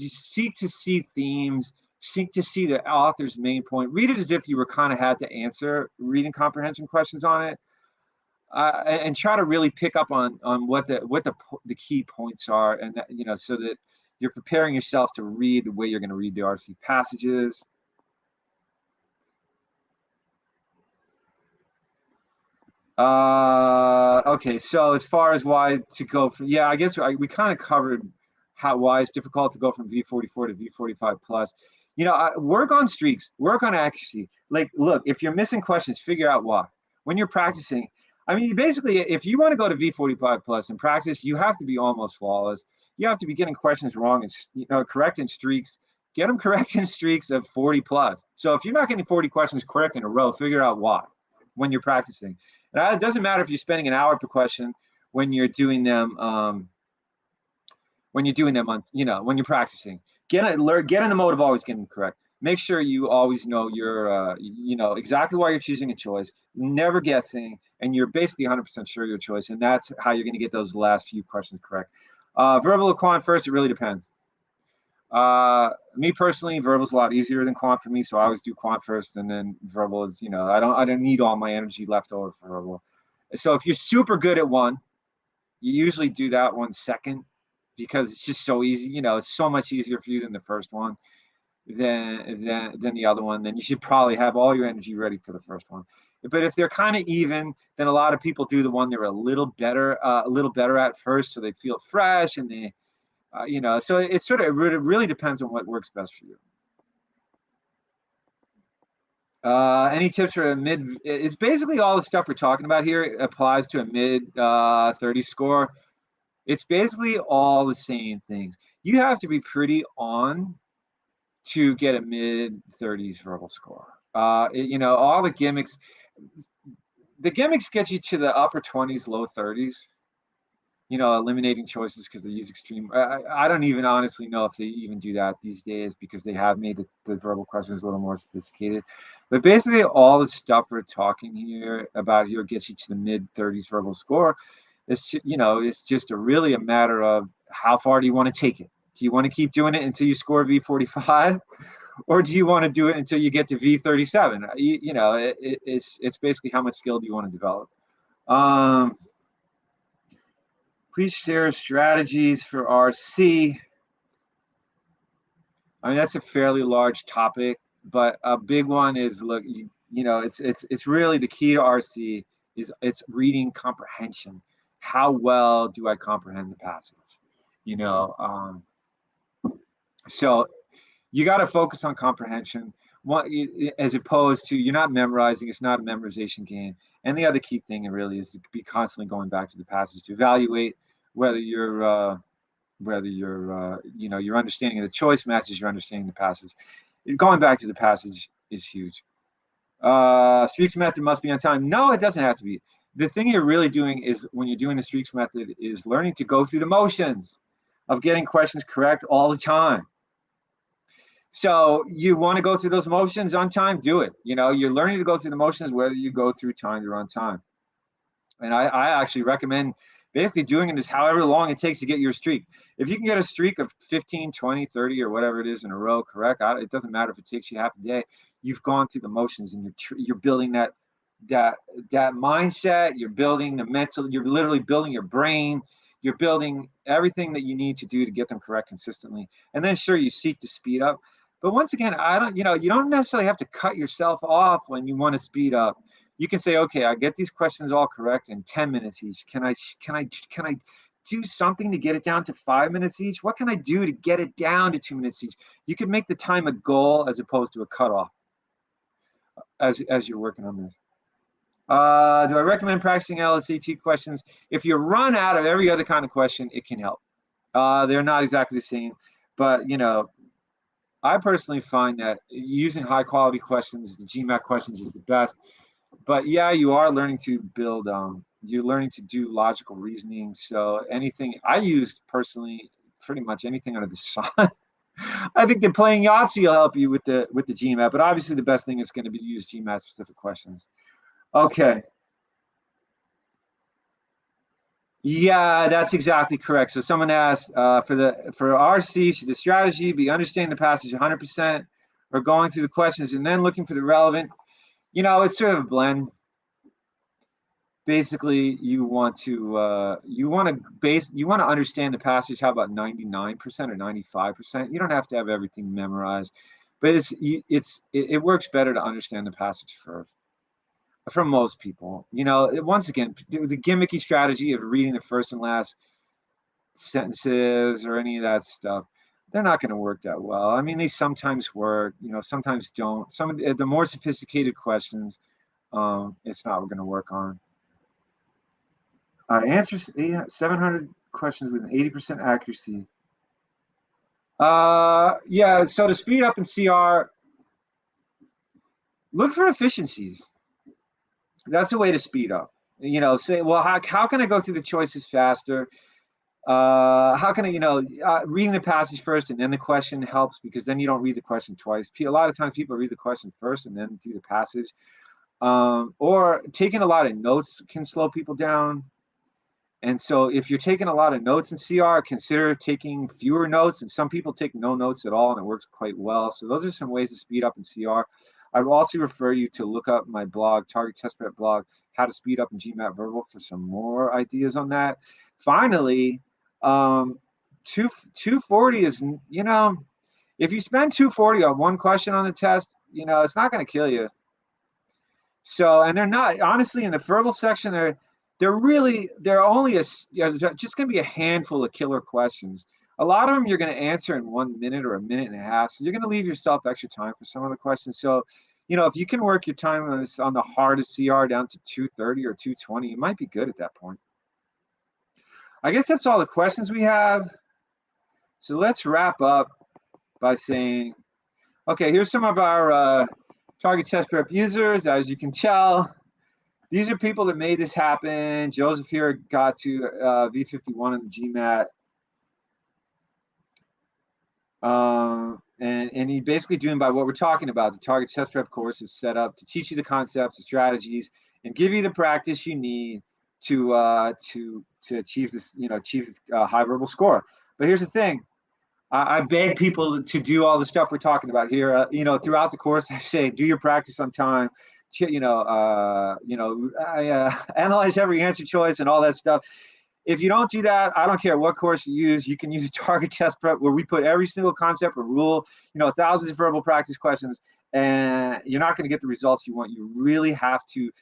Seek to see themes. Seek to see the author's main point. Read it as if you were kind of had to answer reading comprehension questions on it, and try to really pick up on what the key points are, and that, so that you're preparing yourself to read the way you're going to read the RC passages. Okay, so as far as why to go from, I guess we kind of covered why it's difficult to go from V44 to V45 plus. Work on streaks, work on accuracy. Like, look, if you're missing questions, figure out why. When you're practicing, I mean, basically, if you want to go to V45 plus in practice, you have to be almost flawless. You have to be getting questions wrong and correct in streaks. Get them correct in streaks of 40 plus. So if you're not getting 40 questions correct in a row, figure out why when you're practicing. It doesn't matter if you're spending an hour per question when you're doing them. When you're practicing, get in the mode of always getting correct. Make sure you always know exactly why you're choosing a choice, never guessing, and you're basically 100% sure your choice, and that's how you're going to get those last few questions correct. Verbal or quant first, it really depends. Me personally, verbal's a lot easier than quant for me, so I always do quant first, and then verbal is, I don't need all my energy left over for verbal. So if you're super good at one, you usually do that one second, because it's just so easy. It's so much easier for you than the first one, than the other one. Then you should probably have all your energy ready for the first one. But if they're kind of even, then a lot of people do the one they're a little better at first, so they feel fresh, and they so it really depends on what works best for you. Any tips for a mid? It's basically all the stuff we're talking about here applies to a mid 30 score. It's basically all the same things. You have to be pretty on to get a mid 30s verbal score. All the gimmicks get you to the upper 20s, low 30s. Eliminating choices because they use extreme. I don't even honestly know if they even do that these days, because they have made the verbal questions a little more sophisticated. But basically, all the stuff we're talking about here gets you to the mid 30s verbal score. It's just really a matter of how far do you want to take it. Do you want to keep doing it until you score V45, or do you want to do it until you get to V37? It's basically how much skill do you want to develop. Please share strategies for RC. I mean, that's a fairly large topic, but a big one is, look, it's really the key to RC is it's reading comprehension. How well do I comprehend the passage? So you got to focus on comprehension, as opposed to, you're not memorizing. It's not a memorization game. And the other key thing really is to be constantly going back to the passage to evaluate whether your understanding of the choice matches your understanding of the passage. Going back to the passage is huge. Streaks method must be on time. No, it doesn't have to be. The thing you're really doing is, when you're doing the streaks method, is learning to go through the motions of getting questions correct all the time. So you want to go through those motions on time, do it. You're learning to go through the motions, whether you go through timed or on time. And I actually recommend basically doing it as however long it takes to get your streak. If you can get a streak of 15, 20, 30, or whatever it is in a row correct, it doesn't matter if it takes you half a day. You've gone through the motions, and you're building that mindset. You're building the mental. You're literally building your brain. You're building everything that you need to do to get them correct consistently. And then, sure, you seek to speed up. But once again, you don't necessarily have to cut yourself off when you want to speed up. You can say, okay, I get these questions all correct in 10 minutes each. Can I do something to get it down to 5 minutes each? What can I do to get it down to 2 minutes each? You can make the time a goal as opposed to a cutoff as you're working on this. Do I recommend practicing LSAT questions? If you run out of every other kind of question, it can help. They're not exactly the same, but you know, I personally find that using high quality questions, the GMAT questions is the best. But yeah, you are learning to build, you're learning to do logical reasoning. So anything I used personally, pretty much anything under the sun. I think that playing Yahtzee will help you with the GMAT, but obviously the best thing is going to be to use GMAT specific questions. Okay. Yeah, that's exactly correct. So someone asked for RC, should the strategy be understanding the passage 100% or going through the questions and then looking for the relevant? You know, it's sort of a blend. Basically, you want to understand the passage. How about 99% or 95%? You don't have to have everything memorized, but it works better to understand the passage first. For most people, you know, once again, the gimmicky strategy of reading the first and last sentences or any of that stuff, they're not going to work that well. I mean, they sometimes work, you know, sometimes don't. Some of the more sophisticated questions, it's not going to work on. Answers 700 questions with an 80% accuracy. Yeah, so to speed up in CR, look for efficiencies. That's a way to speed up. You know, say, well, how can I go through the choices faster? How can I, you know, reading the passage first and then the question helps because then you don't read the question twice. A lot of times people read the question first and then do the passage. Or taking a lot of notes can slow people down. And so if you're taking a lot of notes in CR, consider taking fewer notes. And some people take no notes at all, and it works quite well. So those are some ways to speed up in CR. I would also refer you to look up my blog, Target Test Prep blog, How to Speed Up in GMAT Verbal for some more ideas on that. Finally, 240 is, you know, if you spend 240 on one question on the test, you know, it's not going to kill you. So, and they're not, honestly, in the verbal section, they're only just going to be a handful of killer questions. A lot of them you're going to answer in 1 minute or a minute and a half. So you're going to leave yourself extra time for some of the questions. So, you know, if you can work your time on the hardest CR down to 230 or 220, you might be good at that point. I guess that's all the questions we have. So let's wrap up by saying, okay, here's some of our Target Test Prep users. As you can tell, these are people that made this happen. Joseph here got to V51 in the GMAT. And he basically doing by what we're talking about. The Target Test Prep course is set up to teach you the concepts, the strategies, and give you the practice you need to achieve this, you know, achieve a high verbal score. But here's the thing. I beg people to do all the stuff we're talking about here. You know, throughout the course, I say, do your practice on time. Analyze every answer choice and all that stuff. If you don't do that, I don't care what course you use. You can use a Target Test Prep where we put every single concept or rule, you know, thousands of verbal practice questions, and you're not going to get the results you want. You really have to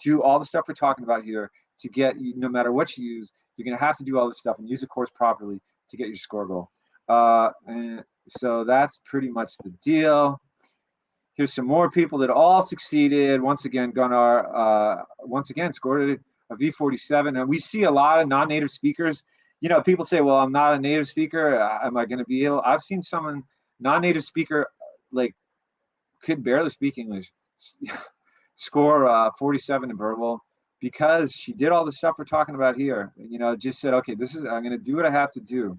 do all the stuff we're talking about here to get, no matter what you use, you're going to have to do all this stuff and use the course properly to get your score goal. And so that's pretty much the deal. Here's some more people that all succeeded. Once again, Gunnar, scored a V47. And we see a lot of non-native speakers. You know, people say, well, I'm not a native speaker. Am I going to be able? I've seen someone, non-native speaker, like, could barely speak English, score 47 in verbal because she did all the stuff we're talking about here. You know, just said, okay, I'm going to do what I have to do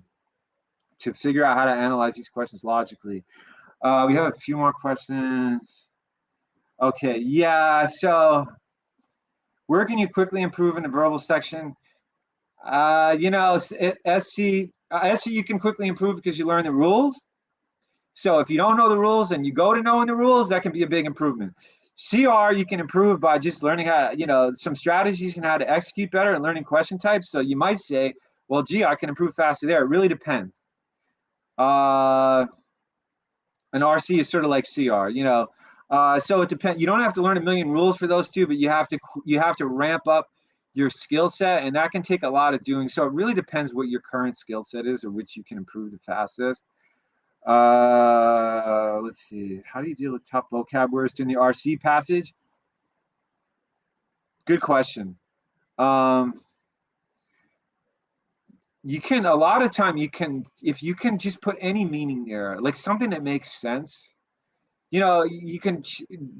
to figure out how to analyze these questions logically. We have a few more questions. Okay, yeah, so where can you quickly improve in the verbal section? You know, SC you can quickly improve because you learn the rules. So if you don't know the rules and you go to knowing the rules, that can be a big improvement. CR, you can improve by just learning how, you know, some strategies and how to execute better and learning question types. So you might say, well, gee, I can improve faster there. It really depends. An RC is sort of like CR, you know. So it depends. You don't have to learn a million rules for those two, but you have to ramp up your skill set, and that can take a lot of doing. So it really depends what your current skill set is or which you can improve the fastest. Let's see. How do you deal with tough vocab words during the RC passage? Good question. You can, a lot of time you can, if you can just put any meaning there, like something that makes sense, you know, you can,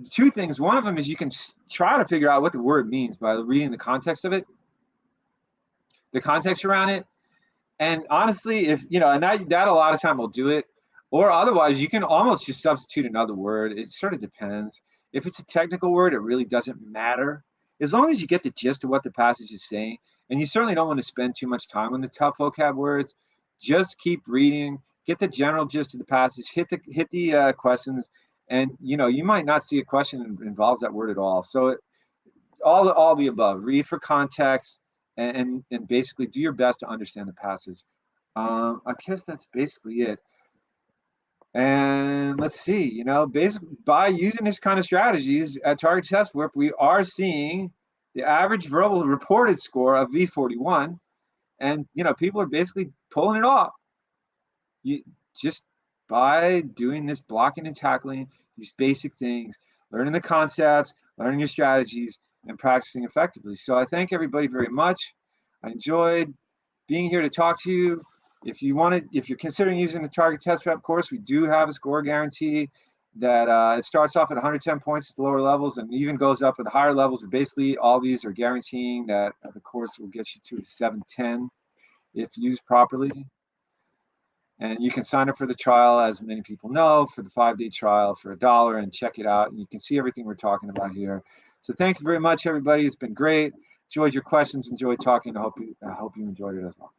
two things. One of them is you can try to figure out what the word means by reading the context of it, the context around it. And honestly, if, you know, and that a lot of time will do it, or otherwise you can almost just substitute another word. It sort of depends. If it's a technical word, it really doesn't matter. As long as you get the gist of what the passage is saying, and you certainly don't want to spend too much time on the tough vocab words, just keep reading, get the general gist of the passage, hit the questions, and you know, you might not see a question that involves that word at all. So all the above. Read for context, and basically do your best to understand the passage. I guess that's basically it. And let's see, you know, basically by using this kind of strategies at target test work, we are seeing the average verbal reported score of V41, and you know, people are basically pulling it off. You just by doing this blocking and tackling, these basic things, learning the concepts, learning your strategies, and practicing effectively. So I thank everybody very much. I enjoyed being here to talk to you. If you're considering using the target test prep course, we do have a score guarantee that it starts off at 110 points at the lower levels and even goes up at the higher levels. Basically, all these are guaranteeing that the course will get you to a 710 if used properly. And you can sign up for the trial, as many people know, for the 5-day trial for $1 and check it out. And you can see everything we're talking about here. So thank you very much, everybody. It's been great. Enjoyed your questions. Enjoyed talking. I hope you enjoyed it as well.